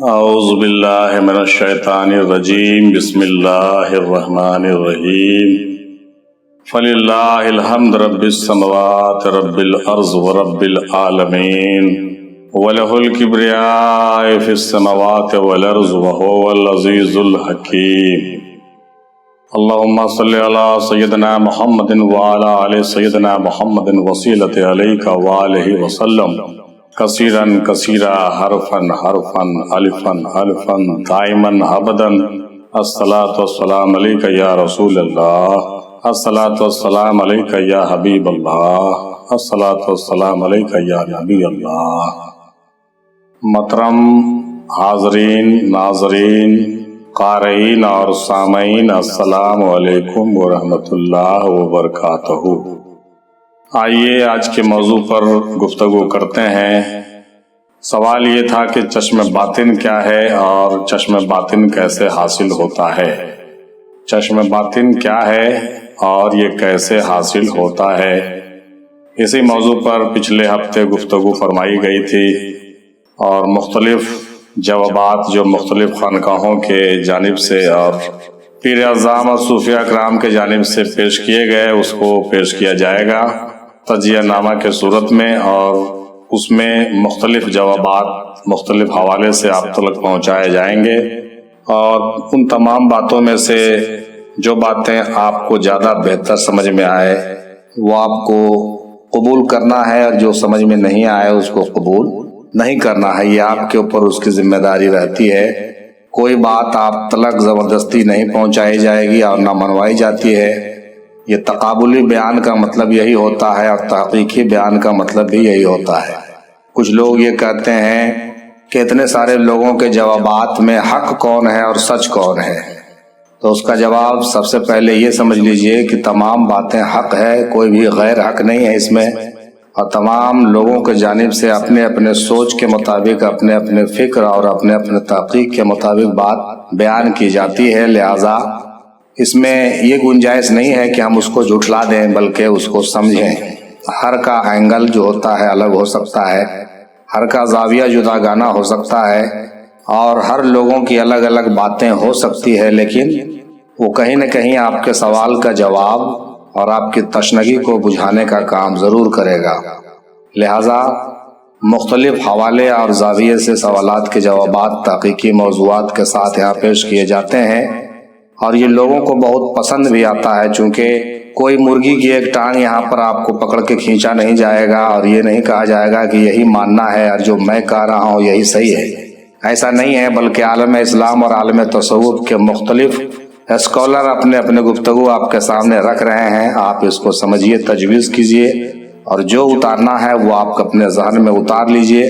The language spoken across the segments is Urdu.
اعوذ باللہ من الشیطان الرجیم بسم اللہ الرحمن الرحیم فللہ الحمد رب السماوات رب الارض ورب العالمین وَلَهُ الْكِبْرِيَاءُ فِي السَّمَاوَاتِ وَالْأَرْضِ وَهُوَ الْعَزِيزُ الْحَكِيمُ اللهم صل على سيدنا محمد وعلى آل سيدنا محمد وسيلة عليك وآله وسلم كثيرا كثيرا حرفا حرفا الفا الفا دائما ابدا الصلاة والسلام عليك يا رسول الله الصلاة والسلام عليك يا حبيب الله الصلاة والسلام عليك يا نبي الله. محترم حاضرین، ناظرین، قارئین اور سامعین، السلام علیکم ورحمۃ اللہ وبرکاتہ. آئیے آج کے موضوع پر گفتگو کرتے ہیں. سوال یہ تھا کہ چشم باطن کیا ہے اور چشم باطن کیسے حاصل ہوتا ہے. چشم باطن کیا ہے اور یہ کیسے حاصل ہوتا ہے، اسی موضوع پر پچھلے ہفتے گفتگو فرمائی گئی تھی اور مختلف جوابات جو مختلف خانقاہوں کے جانب سے اور پیر اعظام اور صوفیہ اکرام کے جانب سے پیش کیے گئے اس کو پیش کیا جائے گا تجزیہ نامہ کے صورت میں، اور اس میں مختلف جوابات مختلف حوالے سے آپ تک پہنچائے جائیں گے. اور ان تمام باتوں میں سے جو باتیں آپ کو زیادہ بہتر سمجھ میں آئے وہ آپ کو قبول کرنا ہے، اور جو سمجھ میں نہیں آئے اس کو قبول نہیں کرنا ہے. یہ آپ کے اوپر اس کی ذمہ داری رہتی ہے. کوئی بات آپ تلک زبردستی نہیں پہنچائی جائے گی اور نہ منوائی جاتی ہے. یہ تقابلی بیان کا مطلب یہی ہوتا ہے اور تحقیقی بیان کا مطلب بھی یہی ہوتا ہے. کچھ لوگ یہ کہتے ہیں کہ اتنے سارے لوگوں کے جوابات میں حق کون ہے اور سچ کون ہے، تو اس کا جواب سب سے پہلے یہ سمجھ لیجئے کہ تمام باتیں حق ہے، کوئی بھی غیر حق نہیں ہے اس میں، اور تمام لوگوں کے جانب سے اپنے اپنے سوچ کے مطابق، اپنے اپنے فکر اور اپنے اپنے تحقیق کے مطابق بات بیان کی جاتی ہے. لہٰذا اس میں یہ گنجائش نہیں ہے کہ ہم اس کو جھٹلا دیں، بلکہ اس کو سمجھیں. ہر کا اینگل جو ہوتا ہے الگ ہو سکتا ہے، ہر کا زاویہ جدا گانا ہو سکتا ہے، اور ہر لوگوں کی الگ الگ باتیں ہو سکتی ہے، لیکن وہ کہیں نہ کہیں آپ کے سوال کا جواب اور آپ کی تشنگی کو بجھانے کا کام ضرور کرے گا. لہٰذا مختلف حوالے اور زاویے سے سوالات کے جوابات تحقیقی موضوعات کے ساتھ یہاں پیش کیے جاتے ہیں، اور یہ لوگوں کو بہت پسند بھی آتا ہے، چونکہ کوئی مرغی کی ایک ٹانگ یہاں پر آپ کو پکڑ کے کھینچا نہیں جائے گا اور یہ نہیں کہا جائے گا کہ یہی ماننا ہے اور جو میں کہہ رہا ہوں یہی صحیح ہے. ایسا نہیں ہے، بلکہ عالم اسلام اور عالم تصوف کے مختلف اسکالر اپنے اپنے گفتگو آپ کے سامنے رکھ رہے ہیں. آپ اس کو سمجھیے، تجویز کیجئے، اور جو اتارنا ہے وہ آپ اپنے ذہن میں اتار لیجئے،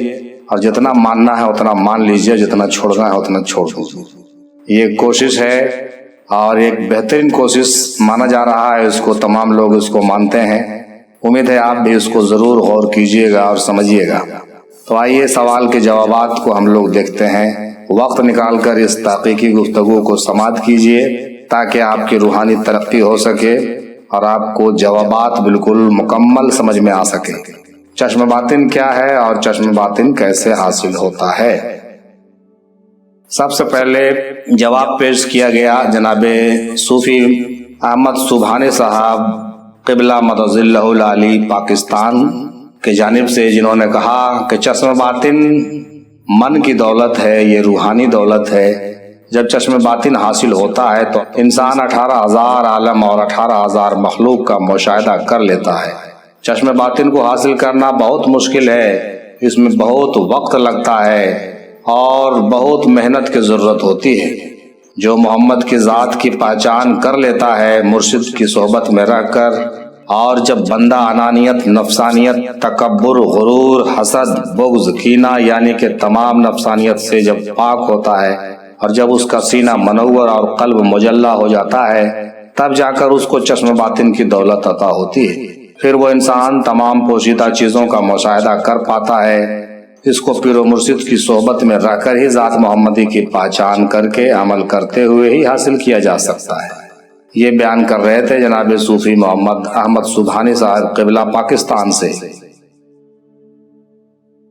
اور جتنا ماننا ہے اتنا مان لیجئے، جتنا چھوڑنا ہے اتنا چھوڑ دیجئے. یہ کوشش ہے اور ایک بہترین کوشش مانا جا رہا ہے. اس کو تمام لوگ اس کو مانتے ہیں. امید ہے آپ بھی اس کو ضرور غور کیجئے گا اور سمجھیے گا. تو آئیے سوال کے جوابات کو ہم لوگ دیکھتے ہیں. وقت نکال کر اس تحقیقی گفتگو کو سماعت کیجئے تاکہ آپ کی روحانی ترقی ہو سکے اور آپ کو جوابات بالکل مکمل سمجھ میں آ سکے. چشم باطن کیا ہے اور چشم باطن کیسے حاصل ہوتا ہے؟ سب سے پہلے جواب پیش کیا گیا جناب صوفی احمد سبحانی صاحب قبلہ مدظ اللہ العلی پاکستان کی جانب سے، جنہوں نے کہا کہ چشم باطن من کی دولت ہے، یہ روحانی دولت ہے. جب چشم باطن حاصل ہوتا ہے تو انسان 18,000 عالم اور 18,000 مخلوق کا مشاہدہ کر لیتا ہے. چشم باطن کو حاصل کرنا بہت مشکل ہے، اس میں بہت وقت لگتا ہے اور بہت محنت کی ضرورت ہوتی ہے. جو محمد کی ذات کی پہچان کر لیتا ہے مرشد کی صحبت میں رہ کر، اور جب بندہ انانیت، نفسانیت، تکبر، غرور، حسد، بغض، کینہ یعنی کہ تمام نفسانیت سے جب پاک ہوتا ہے، اور جب اس کا سینہ منور اور قلب مجلہ ہو جاتا ہے، تب جا کر اس کو چشم باطن کی دولت عطا ہوتی ہے. پھر وہ انسان تمام پوشیدہ چیزوں کا مشاہدہ کر پاتا ہے. اس کو پیر و مرشد کی صحبت میں رہ کر ہی ذات محمدی کی پہچان کر کے عمل کرتے ہوئے ہی حاصل کیا جا سکتا ہے. یہ بیان کر رہے تھے جناب صوفی محمد احمد سبحانی صاحب قبلہ پاکستان سے.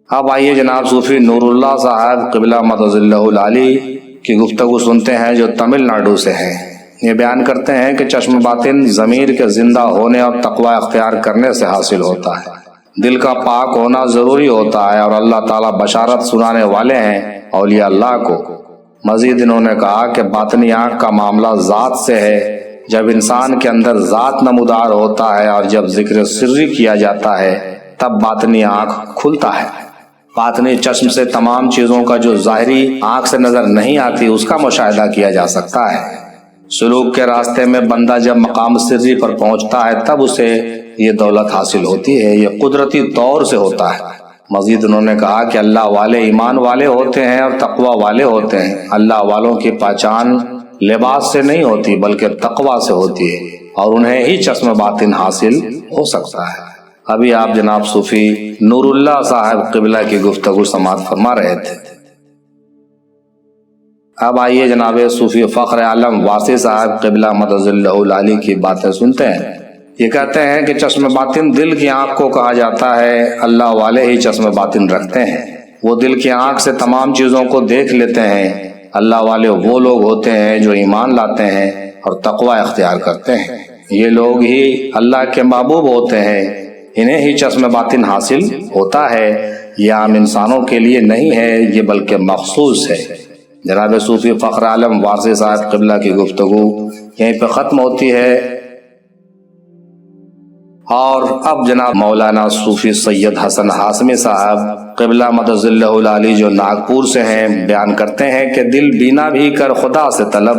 اب آئیے جناب صوفی نور اللہ صاحب قبلہ مدظلہ العالی کی گفتگو سنتے ہیں، جو تمل ناڈو سے ہیں۔ یہ بیان کرتے ہیں کہ چشم باطن ضمیر کے زندہ ہونے اور تقوی اختیار کرنے سے حاصل ہوتا ہے۔ دل کا پاک ہونا ضروری ہوتا ہے، اور اللہ تعالیٰ بشارت سنانے والے ہیں اولیاء اللہ کو۔ مزید انہوں نے کہا کہ باطنی آنکھ کا معاملہ ذات سے ہے۔ جب انسان کے اندر ذات نمودار ہوتا ہے اور جب ذکر سری کیا جاتا ہے تب باطنی آنکھ کھلتا ہے۔ باطنی چشم سے تمام چیزوں کا جو ظاہری آنکھ سے نظر نہیں آتی اس کا مشاہدہ کیا جا سکتا ہے۔ سلوک کے راستے میں بندہ جب مقام سری پر پہنچتا ہے تب اسے یہ دولت حاصل ہوتی ہے، یہ قدرتی طور سے ہوتا ہے۔ مزید انہوں نے کہا کہ اللہ والے ایمان والے ہوتے ہیں اور تقوی والے ہوتے ہیں۔ اللہ والوں کی پہچان لباس سے نہیں ہوتی بلکہ تقوی سے ہوتی ہے، اور انہیں ہی چشم باطن حاصل ہو سکتا ہے۔ ابھی آپ جناب صوفی نور اللہ صاحب قبلہ کی گفتگو سماعت فرما رہے تھے۔ اب آئیے جناب صوفی فخر عالم واسی صاحب قبلہ مدظلہ العالی کی باتیں سنتے ہیں۔ یہ کہتے ہیں کہ چشم باطن دل کی آنکھ کو کہا جاتا ہے۔ اللہ والے ہی چشم باطن رکھتے ہیں، وہ دل کی آنکھ سے تمام چیزوں کو دیکھ لیتے ہیں۔ اللہ والے وہ لوگ ہوتے ہیں جو ایمان لاتے ہیں اور تقوی اختیار کرتے ہیں۔ یہ لوگ ہی اللہ کے محبوب ہوتے ہیں، انہیں ہی چشم باطن حاصل ہوتا ہے۔ یہ عام انسانوں کے لیے نہیں ہے، یہ بلکہ مخصوص ہے۔ جناب صوفی فخر عالم واسی صاحب قبلہ کی گفتگو یہیں پہ ختم ہوتی ہے، اور اب جناب مولانا صوفی سید حسن ہاشمی صاحب قبلہ مدظلہ العالی جو ناگپور سے ہیں بیان کرتے ہیں کہ دل بینا بھی کر خدا سے طلب،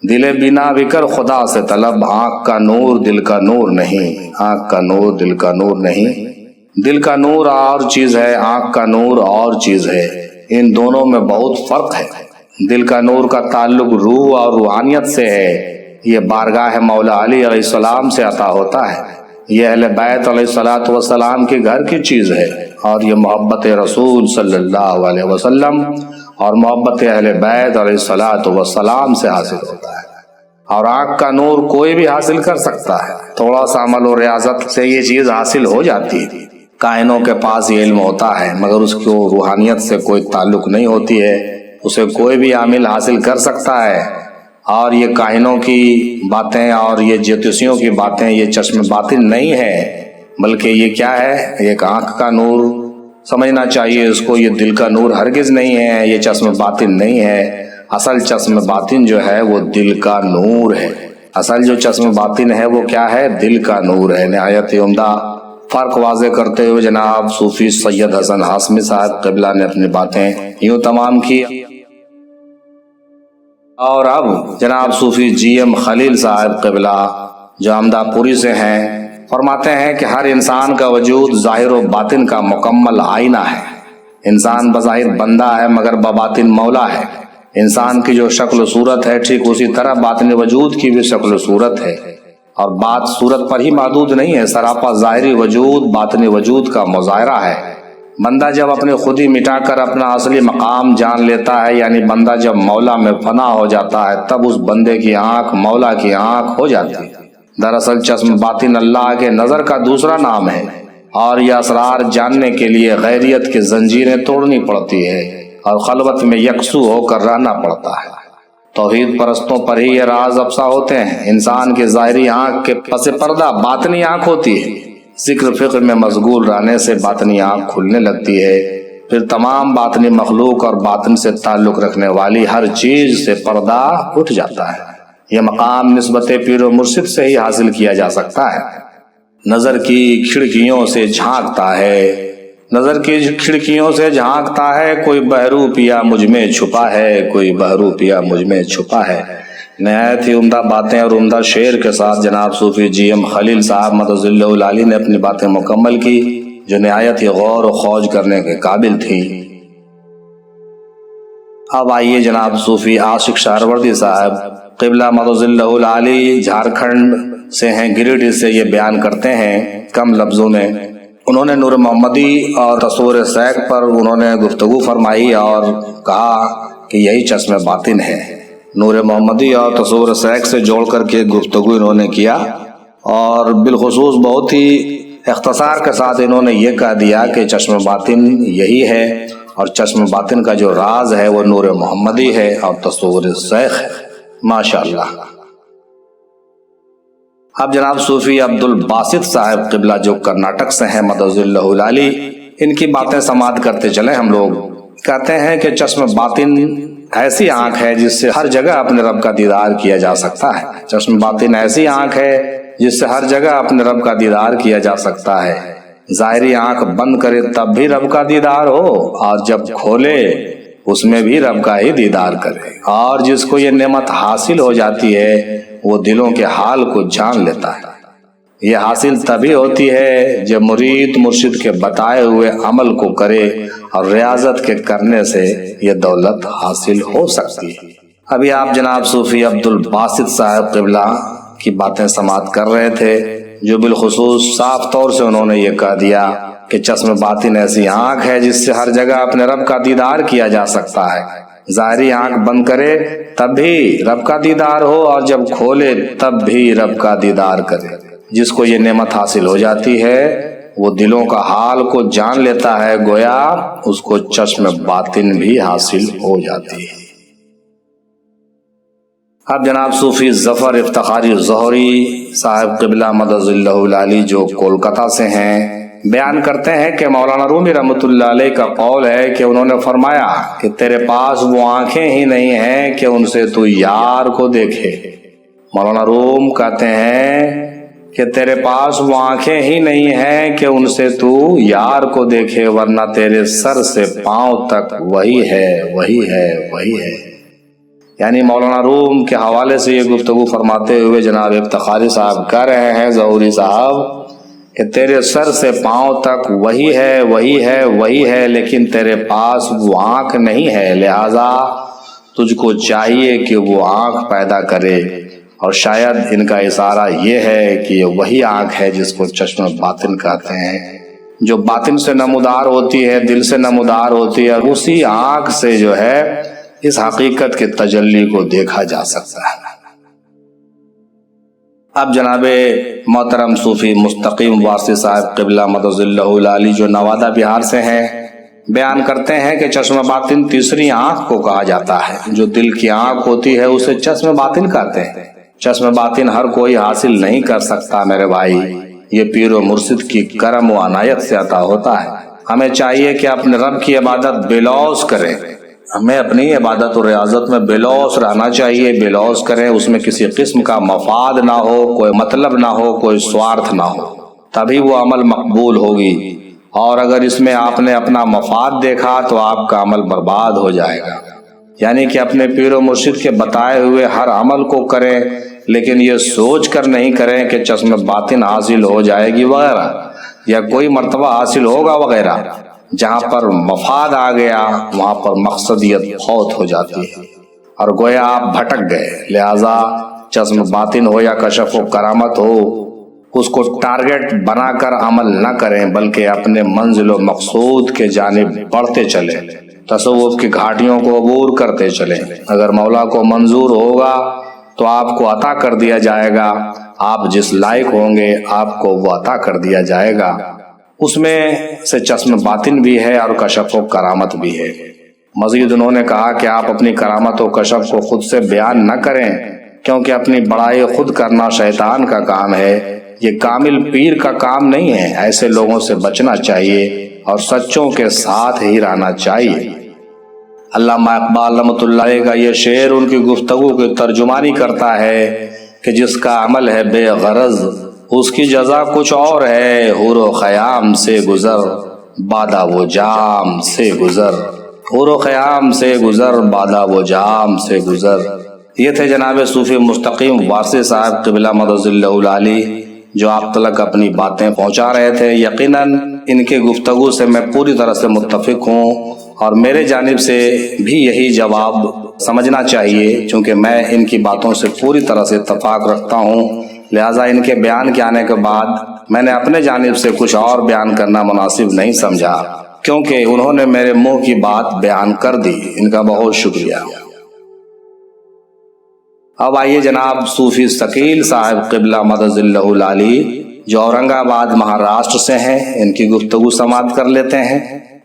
دل بینا بھی کر خدا سے طلب، آنکھ کا نور دل کا نور نہیں، آنکھ کا نور دل کا نور نہیں۔ دل کا نور اور چیز ہے، آنکھ کا نور اور چیز ہے، ان دونوں میں بہت فرق ہے۔ دل کا نور کا تعلق روح اور روحانیت سے ہے، یہ بارگاہ مولا علی علیہ السلام سے عطا ہوتا ہے، یہ اہل بیت علیہ السلام کے گھر کی چیز ہے، اور یہ محبت رسول صلی اللہ علیہ وسلم اور محبت اہل بیت علیہ السلام سے حاصل ہوتا ہے۔ اور آنکھ کا نور کوئی بھی حاصل کر سکتا ہے، تھوڑا سا عمل و ریاضت سے یہ چیز حاصل ہو جاتی ہے۔ کائنوں کے پاس یہ علم ہوتا ہے مگر اس کو روحانیت سے کوئی تعلق نہیں ہوتی ہے، اسے کوئی بھی عامل حاصل کر سکتا ہے۔ اور یہ کائنوں کی باتیں اور یہ جوتشیوں کی باتیں یہ چشم باطن نہیں ہے، بلکہ یہ کیا ہے؟ ایک آنکھ کا نور سمجھنا چاہیے اس کو، یہ دل کا نور ہرگز نہیں ہے، یہ چشم باطن نہیں ہے۔ اصل چشم باطن جو ہے وہ دل کا نور ہے، اصل جو چشم باطن ہے وہ کیا ہے؟ دل کا نور ہے۔ نہایت عمدہ فرق واضح کرتے ہوئے جناب صوفی سید حسن ہاشمی صاحب قبلہ نے اپنی باتیں یوں تمام کی۔ اور اب جناب صوفی جی ایم خلیل صاحب قبلہ جو احمدہ پوری سے ہیں فرماتے ہیں کہ ہر انسان کا وجود ظاہر و باطن کا مکمل آئینہ ہے۔ انسان بظاہر بندہ ہے مگر بباطن مولا ہے۔ انسان کی جو شکل و صورت ہے ٹھیک اسی طرح باطن وجود کی بھی شکل و صورت ہے، اور بات صورت پر ہی محدود نہیں ہے، سراپا ظاہری وجود باطنی وجود کا مظاہرہ ہے۔ بندہ جب اپنی خودی مٹا کر اپنا اصلی مقام جان لیتا ہے، یعنی بندہ جب مولا میں فنا ہو جاتا ہے، تب اس بندے کی آنکھ مولا کی آنکھ ہو جاتی ہے۔ دراصل چشم باطن اللہ کے نظر کا دوسرا نام ہے، اور یہ اسرار جاننے کے لیے غیریت کی زنجیریں توڑنی پڑتی ہے اور خلوت میں یکسو ہو کر رہنا پڑتا ہے۔ توحید پرستوں پر ہی یہ راز افشا ہوتے ہیں۔ انسان کی ظاہری آنکھ کے پس پردہ باطنی آنکھ ہوتی ہے، ذکر فکر میں مشغول رہنے سے باطنی آنکھ کھلنے لگتی ہے، پھر تمام باطنی مخلوق اور باطن سے تعلق رکھنے والی ہر چیز سے پردہ اٹھ جاتا ہے۔ یہ مقام نسبت پیر و مرشد سے ہی حاصل کیا جا سکتا ہے۔ نظر کی کھڑکیوں سے جھانکتا ہے، نظر کی کھڑکیوں سے جھانکتا ہے، کوئی بہرو پیا مجھ میں چھپا ہے، کوئی بہرو پیا مجھ میں چھپا ہے۔ نہایت ہی عمدہ باتیں اور عمدہ شعر کے ساتھ جناب صوفی جی ایم خلیل صاحب مدظلہ العالی نے اپنی باتیں مکمل کی، جو نہایت ہی غور و خوض کرنے کے قابل تھی۔ اب آئیے جناب صوفی عاشق شہروردی صاحب قبلہ مدظلہ العالی جھارکھنڈ سے ہیں، گریڈی سے یہ بیان کرتے ہیں کم لفظوں میں۔ انہوں نے نور محمدی اور تصور سیک پر انہوں نے گفتگو فرمائی اور کہا کہ یہی چشم باطن ہے۔ نور محمدی اور تصور سیک سے جوڑ کر کے گفتگو انہوں نے کیا، اور بالخصوص بہت ہی اختصار کے ساتھ انہوں نے یہ کہہ دیا کہ چشم باطن یہی ہے، اور چشم باطن کا جو راز ہے وہ نور محمدی ہے اور تصور شیخ ہے۔ ماشاءاللہ۔ اب جناب صوفی عبد الباسط صاحب قبلہ جو کرناٹک سے ہیں مدد اللہ العالی، ان کی باتیں سماعت کرتے چلیں ہم لوگ۔ کہتے ہیں کہ چشم باطن ایسی آنکھ ہے جس سے ہر جگہ اپنے رب کا دیدار کیا جا سکتا ہے۔ چشم باطن ایسی آنکھ ہے جس سے ہر جگہ اپنے رب کا دیدار کیا جا سکتا ہے۔ ظاہری آنکھ بند کرے تب بھی رب کا دیدار ہو، اور جب کھولے اس میں بھی رب کا ہی دیدار کرے۔ اور جس کو یہ نعمت حاصل ہو جاتی ہے وہ دلوں کے حال کو جان لیتا ہے۔ یہ حاصل تبھی ہوتی ہے جب مرید مرشد کے بتائے ہوئے عمل کو کرے، اور ریاضت کے کرنے سے یہ دولت حاصل ہو سکتی ہے۔ ابھی آپ جناب صوفی عبد الباسط صاحب قبلہ کی باتیں سماعت کر رہے تھے، جو بالخصوص صاف طور سے انہوں نے یہ کہہ دیا کہ چشم باطن ایسی آنکھ ہے جس سے ہر جگہ اپنے رب کا دیدار کیا جا سکتا ہے۔ ظاہری آنکھ بند کرے تب بھی رب کا دیدار ہو، اور جب کھولے تب بھی رب کا دیدار کرے۔ جس کو یہ نعمت حاصل ہو جاتی ہے وہ دلوں کا حال کو جان لیتا ہے، گویا اس کو چشم باطن بھی حاصل ہو جاتی ہے۔ اب جناب صوفی ظفر افتخاری ظہری صاحب قبلہ مدد اللہ العالی جو کولکتہ سے ہیں، بیان کرتے ہیں کہ مولانا رومی رحمۃ اللہ علیہ کا قول ہے کہ انہوں نے فرمایا کہ تیرے پاس وہ آنکھیں ہی نہیں ہیں کہ ان سے تو یار کو دیکھے۔ مولانا روم کہتے ہیں کہ تیرے پاس وہ آنکھیں ہی نہیں ہیں کہ ان سے تو یار کو دیکھے، ورنہ تیرے سر سے پاؤں تک وہی ہے وہی ہے وہی ہے۔ یعنی مولانا روم کے حوالے سے یہ گفتگو فرماتے ہوئے جناب افتخاری صاحب کہہ رہے ہیں ظہوری صاحب کہ تیرے سر سے پاؤں تک وہی ہے وہی ہے وہی ہے، لیکن تیرے پاس وہ آنکھ نہیں ہے، لہذا تجھ کو چاہیے کہ وہ آنکھ پیدا کرے۔ اور شاید ان کا اشارہ یہ ہے کہ یہ وہی آنکھ ہے جس کو چشم باطن کہتے ہیں، جو باطن سے نمودار ہوتی ہے، دل سے نمودار ہوتی ہے، اسی آنکھ سے جو ہے اس حقیقت کے تجلی کو دیکھا جا سکتا ہے۔ اب جناب محترم صوفی مستقیم وارثی صاحب قبلہ مدد اللہ العالی جو نوادہ بہار سے ہیں، بیان کرتے ہیں کہ چشم باطن تیسری آنکھ کو کہا جاتا ہے۔ جو دل کی آنکھ ہوتی ہے اسے چشم باطن کہتے ہیں۔ چشم باطن ہر کوئی حاصل نہیں کر سکتا میرے بھائی، یہ پیر و مرشد کی کرم و عنایت سے عطا ہوتا ہے۔ ہمیں چاہیے کہ اپنے رب کی عبادت بے لوث کریں، ہمیں اپنی عبادت و ریاضت میں بے لوث رہنا چاہیے، بے لوث کریں، اس میں کسی قسم کا مفاد نہ ہو، کوئی مطلب نہ ہو، کوئی سوارتھ نہ ہو، تبھی وہ عمل مقبول ہوگی۔ اور اگر اس میں آپ نے اپنا مفاد دیکھا تو آپ کا عمل برباد ہو جائے گا۔ یعنی کہ اپنے پیر و مرشد کے بتائے ہوئے ہر عمل کو کریں، لیکن یہ سوچ کر نہیں کریں کہ چشم باطن حاصل ہو جائے گی وغیرہ، یا کوئی مرتبہ حاصل ہوگا وغیرہ۔ جہاں پر مفاد آ گیا وہاں پر مقصدیت فوت ہو جاتی ہے، اور گویا آپ بھٹک گئے۔ لہذا چشم باطن ہو یا کشف و کرامت ہو، اس کو ٹارگٹ بنا کر عمل نہ کریں، بلکہ اپنے منزل و مقصود کے جانب بڑھتے چلیں، تصوف کی گھاٹیوں کو عبور کرتے چلیں۔ اگر مولا کو منظور ہوگا تو آپ کو عطا کر دیا جائے گا، آپ جس لائق ہوں گے آپ کو وہ عطا کر دیا جائے گا۔ اس میں سے چشم باطن بھی ہے اور کشف و کرامت بھی ہے۔ مزید انہوں نے کہا کہ آپ اپنی کرامت و کشف کو خود سے بیان نہ کریں، کیونکہ اپنی بڑائی خود کرنا شیطان کا کام ہے، یہ کامل پیر کا کام نہیں ہے۔ ایسے لوگوں سے بچنا چاہیے اور سچوں کے ساتھ ہی رہنا چاہیے۔ علامہ اقبال رحمۃ اللہ علیہ کا یہ شعر ان کی گفتگو کی ترجمانی کرتا ہے کہ جس کا عمل ہے بے غرض اس کی جزا کچھ اور ہے، حور و خیام سے گزر بادہ و جام سے گزر، حور و خیام سے گزر بادہ و جام سے گزر۔ یہ تھے جناب صوفی مستقیم وارثی صاحب قبلہ مدد اللہ العالی جو آپ تلک اپنی باتیں پہنچا رہے تھے۔ یقیناً ان کے گفتگو سے میں پوری طرح سے متفق ہوں، اور میرے جانب سے بھی یہی جواب سمجھنا چاہیے، چونکہ میں ان کی باتوں سے پوری طرح سے اتفاق رکھتا ہوں۔ لہٰذا ان کے بیان کے آنے کے بعد میں نے اپنے جانب سے کچھ اور بیان کرنا مناسب نہیں سمجھا، کیونکہ انہوں نے میرے منہ کی بات بیان کر دی۔ ان کا بہت شکریہ۔ اب آئیے جناب صوفی ثقیل صاحب قبلہ مدد اللہ العالی جو اورنگ آباد مہاراشٹر سے ہیں، ان کی گفتگو سماعت کر لیتے ہیں۔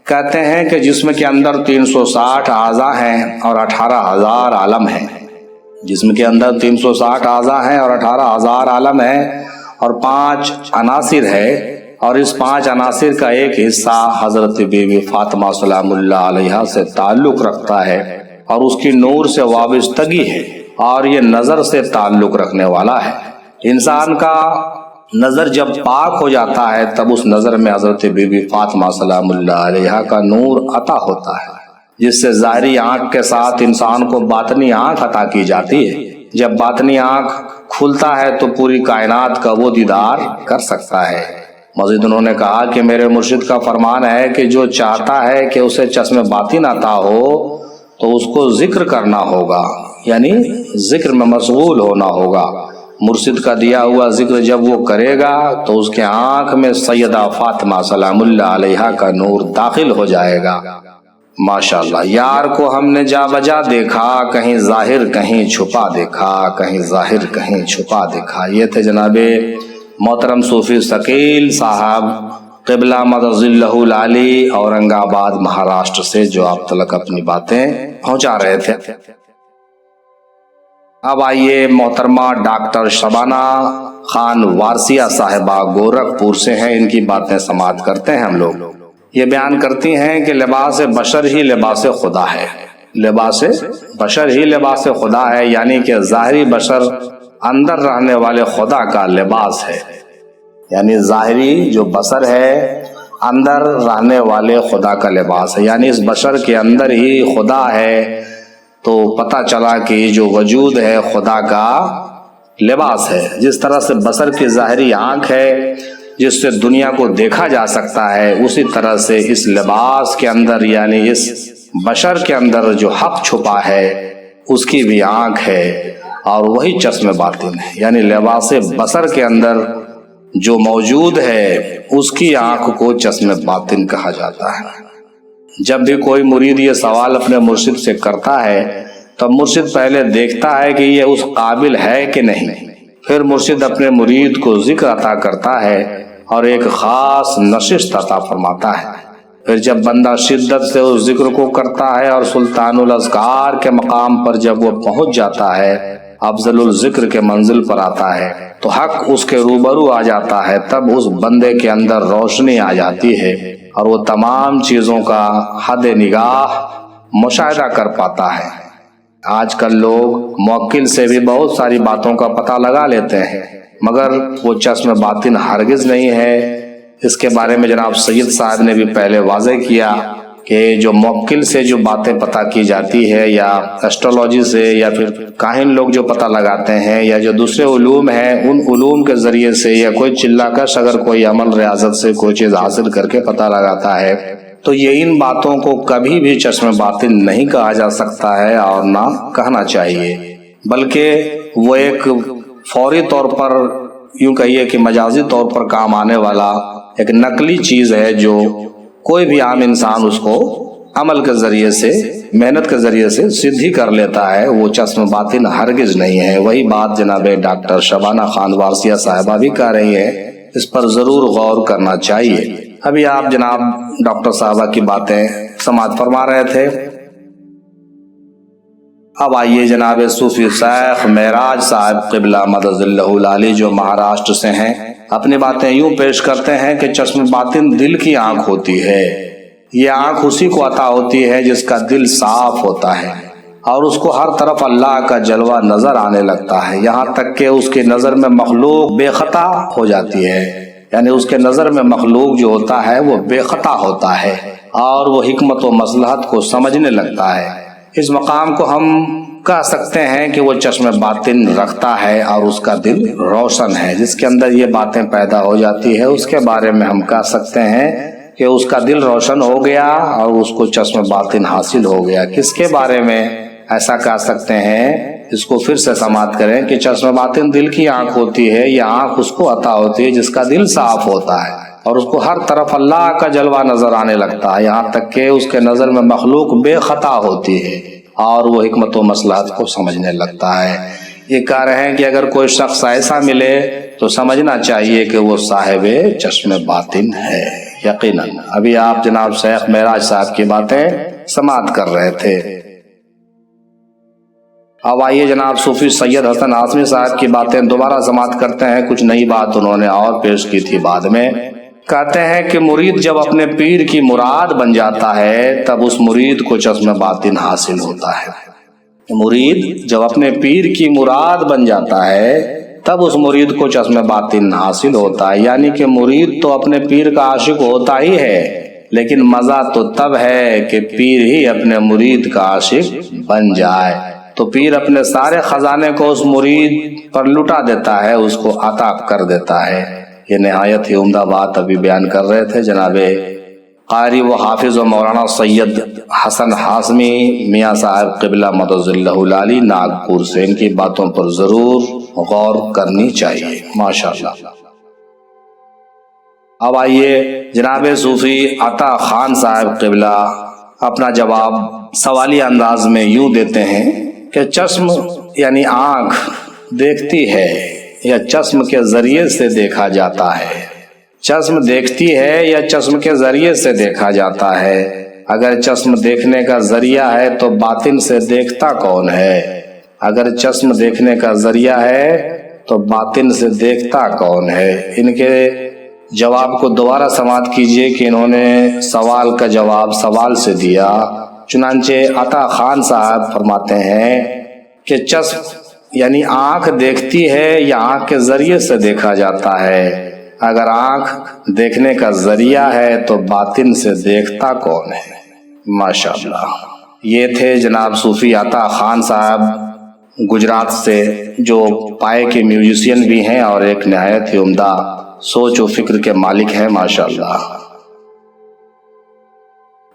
کہتے ہیں کہ جسم کے اندر 360 اعضاء ہیں اور 18,000 عالم ہیں۔ جسم کے اندر 360 اعضاء ہیں اور 18,000 عالم ہیں، اور 5 عناصر ہے، اور اس 5 عناصر کا ایک حصہ حضرت بی بی فاطمہ سلام اللہ علیہا سے تعلق رکھتا ہے اور اس کی نور سے وابستگی ہے، اور یہ نظر سے تعلق رکھنے والا ہے۔ انسان کا نظر جب پاک ہو جاتا ہے تب اس نظر میں حضرت بی بی فاطمہ سلام اللہ علیہا کا نور عطا ہوتا ہے، جس سے ظاہری آنکھ کے ساتھ انسان کو باطنی آنکھ عطا کی جاتی ہے۔ جب باطنی آنکھ کھلتا ہے تو پوری کائنات کا وہ دیدار کر سکتا ہے۔ مزید انہوں نے کہا کہ میرے مرشد کا فرمان ہے کہ جو چاہتا ہے کہ اسے چشم باطن عطا ہو تو اس کو ذکر کرنا ہوگا، یعنی ذکر میں مشغول ہونا ہوگا۔ مرشد کا دیا ہوا ذکر جب وہ کرے گا تو اس کے آنکھ میں سیدہ فاطمہ سلام اللہ علیہا کا نور داخل ہو جائے گا۔ ماشاءاللہ، یار کو ہم نے جا بجا دیکھا، کہیں ظاہر کہیں چھپا دیکھا، کہیں ظاہر کہیں چھپا دیکھا۔ یہ تھے جناب محترم صوفی ثقیل صاحب قبلہ مدد ظلہ العالی اورنگ آباد مہاراشٹر سے، جو آپ تلک اپنی باتیں پہنچا رہے تھے۔ اب آئیے محترمہ ڈاکٹر شبانہ خان وارثیہ صاحبہ گورکھپور سے ہیں، ان کی باتیں سماعت کرتے ہیں ہم لوگ۔ یہ بیان کرتی ہیں کہ لباس بشر ہی لباس خدا ہے، لباس بشر ہی لباس خدا ہے، یعنی کہ ظاہری بشر اندر رہنے والے خدا کا لباس ہے، یعنی ظاہری جو بشر ہے اندر رہنے والے خدا کا لباس ہے، یعنی اس بشر کے اندر ہی خدا ہے۔ تو پتہ چلا کہ یہ جو وجود ہے خدا کا لباس ہے۔ جس طرح سے بشر کی ظاہری آنکھ ہے جس سے دنیا کو دیکھا جا سکتا ہے، اسی طرح سے اس لباس کے اندر، یعنی اس بشر کے اندر جو حق چھپا ہے اس کی بھی آنکھ ہے، اور وہی چشم باطن ہے، یعنی لباس بصر کے اندر جو موجود ہے اس کی آنکھ کو چشم باطن کہا جاتا ہے۔ جب بھی کوئی مرید یہ سوال اپنے مرشد سے کرتا ہے تو مرشد پہلے دیکھتا ہے کہ یہ اس قابل ہے کہ نہیں، پھر مرشد اپنے مرید کو ذکر عطا کرتا ہے اور ایک خاص نشست عطا فرماتا ہے۔ پھر جب بندہ شدت سے اس ذکر کو کرتا ہے اور سلطان الاذکار کے مقام پر جب وہ پہنچ جاتا ہے، افضل الذکر کے منزل پر آتا ہے، تو حق اس کے روبرو آ جاتا ہے، تب اس بندے کے اندر روشنی آ جاتی ہے اور وہ تمام چیزوں کا حد نگاہ مشاہدہ کر پاتا ہے۔ آج کل لوگ موکل سے بھی بہت ساری باتوں کا پتہ لگا لیتے ہیں، مگر وہ چشم باطن ہرگز نہیں ہے۔ اس کے بارے میں جناب سید صاحب نے بھی پہلے واضح کیا کہ جو موکل سے جو باتیں پتہ کی جاتی ہے، یا ایسٹرولوجی سے، یا پھر کاہن لوگ جو پتہ لگاتے ہیں، یا جو دوسرے علوم ہیں، ان علوم کے ذریعے سے، یا کوئی چلا کش اگر کوئی عمل ریاضت سے کوئی چیز حاصل کر کے پتہ لگاتا ہے، تو یہ ان باتوں کو کبھی بھی چشم باطن نہیں کہا جا سکتا ہے اور نہ کہنا چاہیے، بلکہ وہ ایک فوری طور پر، یوں کہیے کہ مجازی طور پر کام آنے والا ایک نقلی چیز ہے، جو کوئی بھی عام انسان اس کو عمل کے ذریعے سے، محنت کے ذریعے سے سدھی کر لیتا ہے، وہ چشم باطن ہرگز نہیں ہے۔ وہی بات جناب ڈاکٹر شبانہ خان وارثیہ صاحبہ بھی کہہ رہی ہے، اس پر ضرور غور کرنا چاہیے۔ ابھی آپ جناب ڈاکٹر صاحبہ کی باتیں سماعت فرما رہے تھے۔ اب آئیے جناب صوفی شیخ معراج صاحب قبلہ مدد ظلہ العالی، جو مہاراشٹر سے ہیں، اپنی باتیں یوں پیش کرتے ہیں کہ چشم باطن دل کی آنکھ ہوتی ہے۔ یہ آنکھ اسی کو عطا ہوتی ہے جس کا دل صاف ہوتا ہے، اور اس کو ہر طرف اللہ کا جلوہ نظر آنے لگتا ہے، یہاں تک کہ اس کی نظر میں مخلوق بے خطا ہو جاتی ہے، یعنی اس کے نظر میں مخلوق جو ہوتا ہے وہ بے خطا ہوتا ہے، اور وہ حکمت و مصلحت کو سمجھنے لگتا ہے۔ اس مقام کو ہم کہہ سکتے ہیں کہ وہ چشم باطن رکھتا ہے اور اس کا دل روشن ہے۔ جس کے اندر یہ باتیں پیدا ہو جاتی ہے اس کے بارے میں ہم کہہ سکتے ہیں کہ اس کا دل روشن ہو گیا اور اس کو چشم باطن حاصل ہو گیا۔ کس کے بارے میں ایسا کہہ سکتے ہیں؟ اس کو پھر سے سماعت کریں کہ چشم باطن دل کی آنکھ ہوتی ہے، یہ آنکھ اس کو عطا ہوتی ہے جس کا دل صاف ہوتا ہے، اور اس کو ہر طرف اللہ کا جلوہ نظر آنے لگتا ہے، یہاں تک کہ اس کے نظر میں مخلوق بے خطا ہوتی ہے اور وہ حکمت و مصلحت کو سمجھنے لگتا ہے۔ یہ کہہ رہے ہیں کہ اگر کوئی شخص ایسا ملے تو سمجھنا چاہیے کہ وہ صاحب چشم باطن ہے یقیناً۔ ابھی آپ جناب شیخ معراج صاحب کی باتیں سماعت کر رہے تھے۔ اب آئیے جناب صوفی سید حسن ہاشمی صاحب کی باتیں دوبارہ سماعت کرتے ہیں۔ کچھ نئی بات انہوں نے اور پیش کی تھی بعد میں۔ کہتے ہیں کہ مرید جب اپنے پیر کی مراد بن جاتا ہے تب اس مرید کو چشم باطن حاصل ہوتا ہے۔ مرید جب اپنے پیر کی مراد بن جاتا ہے تب اس مرید کو چشم باطن حاصل ہوتا ہے، یعنی کہ مرید تو اپنے پیر کا عاشق ہوتا ہی ہے، لیکن مزہ تو تب ہے کہ پیر ہی اپنے مرید کا عاشق بن جائے تو پیر اپنے سارے خزانے کو اس مرید پر لٹا دیتا ہے، اس کو عطا کر دیتا ہے۔ یہ نہایت ہی عمدہ بات ابھی بیان کر رہے تھے جناب قاری و حافظ و مولانا سید حسن ہاشمی میاں صاحب قبلہ مدد اللہ العالی ناگپور سے۔ ان کی باتوں پر ضرور غور کرنی چاہیے ماشاءاللہ۔ اب آئیے جناب صوفی عطا خان صاحب قبلہ اپنا جواب سوالی انداز میں یوں دیتے ہیں کہ چشم یعنی آنکھ دیکھتی ہے یا چشم کے ذریعے سے دیکھا جاتا ہے؟ چشم دیکھتی ہے یا چشم کے ذریعے سے دیکھا جاتا ہے؟ اگر چشم دیکھنے کا ذریعہ ہے تو باطن سے دیکھتا کون ہے؟ اگر چشم دیکھنے کا ذریعہ ہے تو باطن سے دیکھتا کون ہے؟ ان کے جواب کو دوبارہ سماعت کیجئے کہ انہوں نے سوال کا جواب سوال سے دیا۔ چنانچہ عطا خان صاحب فرماتے ہیں کہ چشم یعنی آنکھ دیکھتی ہے یا آنکھ کے ذریعے سے دیکھا جاتا ہے؟ اگر آنکھ دیکھنے کا ذریعہ ہے تو باطن سے دیکھتا کون ہے؟ ماشاءاللہ۔ یہ تھے جناب صوفی عطا خان صاحب گجرات سے، جو پائے کے میوزیشین بھی ہیں اور ایک نہایت ہی عمدہ سوچ و فکر کے مالک ہیں ماشاءاللہ۔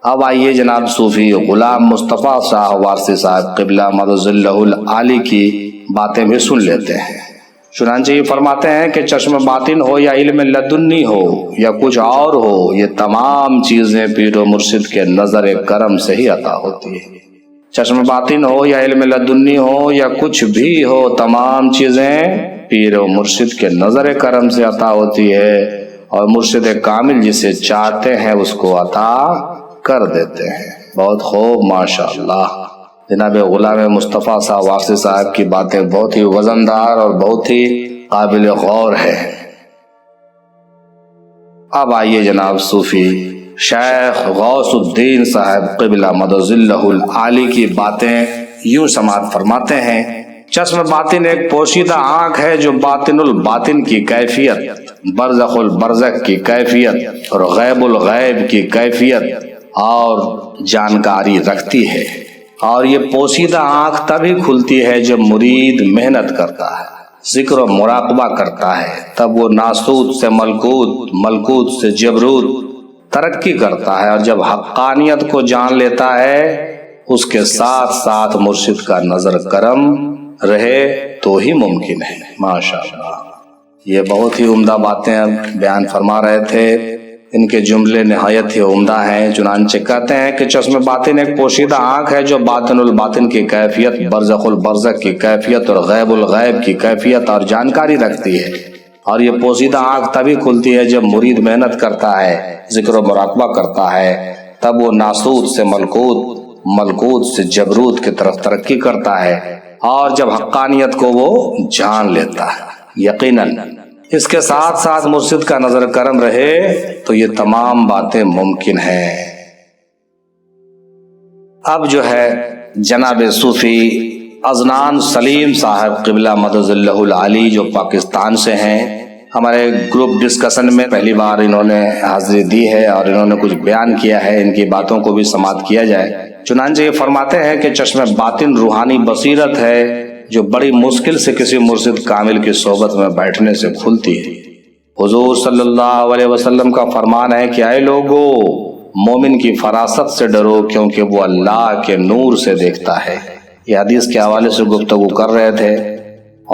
اب آئیے جناب صوفی غلام مصطفیٰ شاہ وارثی صاحب قبلہ مدد اللہ العالی کی باتیں بھی سن لیتے ہیں۔ چنانچہ یہ فرماتے ہیں کہ چشم باطن ہو یا علم لدنی ہو یا کچھ اور ہو، یہ تمام چیزیں پیر و مرشد کے نظر کرم سے ہی عطا ہوتی ہے۔ چشم باطن ہو یا علم لدنی ہو یا کچھ بھی ہو، تمام چیزیں پیر و مرشد کے نظر کرم سے عطا ہوتی ہے، اور مرشد کامل جسے چاہتے ہیں اس کو عطا کر دیتے ہیں۔ بہت خوب ماشاءاللہ۔ جناب غلام مصطفیٰ شاہ وارثی صاحب کی باتیں بہت ہی وزندار اور بہت ہی قابل غور ہے۔ اب آئیے جناب صوفی شیخ غوث الدین صاحب قبلہ مدد اللہ العالی کی باتیں یوں سماعت فرماتے ہیں۔ چشم باطن ایک پوشیدہ آنکھ ہے جو باطن الباطن کی کیفیت، برزخ البرزخ کی کیفیت اور غیب الغیب کی کیفیت اور جانکاری رکھتی ہے، اور یہ پوشیدہ آنکھ تبھی کھلتی ہے جب مرید محنت کرتا ہے، ذکر و مراقبہ کرتا ہے، تب وہ ناسوت سے ملکوت، ملکوت سے جبروت ترقی کرتا ہے، اور جب حقانیت کو جان لیتا ہے اس کے ساتھ ساتھ مرشد کا نظر کرم رہے تو ہی ممکن ہے ماشاءاللہ۔ یہ بہت ہی عمدہ باتیں بیان فرما رہے تھے، ان کے جملے نہایت ہی عمدہ ہیں۔ چنانچہ کہتے ہیں کہ چشم باطن ایک پوشیدہ آنکھ ہے جو باطن الباطن کی کیفیت، برزخ البرزخ کی کیفیت اور غیب الغیب کی کیفیت اور جانکاری رکھتی ہے، اور یہ پوشیدہ آنکھ تبھی کھلتی ہے جب مرید محنت کرتا ہے، ذکر و مراقبہ کرتا ہے، تب وہ ناسوت سے ملکوت، ملکوت سے جبروت کی طرف ترقی کرتا ہے، اور جب حقانیت کو وہ جان لیتا ہے، یقیناً اس کے ساتھ ساتھ مرشد کا نظر کرم رہے تو یہ تمام باتیں ممکن ہیں۔ اب جو ہے جناب صوفی عدنان سلیم صاحب قبلہ مدد اللہ العالی جو پاکستان سے ہیں، ہمارے گروپ ڈسکشن میں پہلی بار انہوں نے حاضری دی ہے اور انہوں نے کچھ بیان کیا ہے، ان کی باتوں کو بھی سماعت کیا جائے۔ چنانچہ یہ فرماتے ہیں کہ چشم باطن روحانی بصیرت ہے جو بڑی مشکل سے کسی مرشد کامل کی صحبت میں بیٹھنے سے کھلتی ہے۔ حضور صلی اللہ علیہ وسلم کا فرمان ہے کہ اے لوگو، مومن کی فراست سے ڈرو کیونکہ وہ اللہ کے نور سے دیکھتا ہے۔ یہ حدیث کے حوالے سے گفتگو کر رہے تھے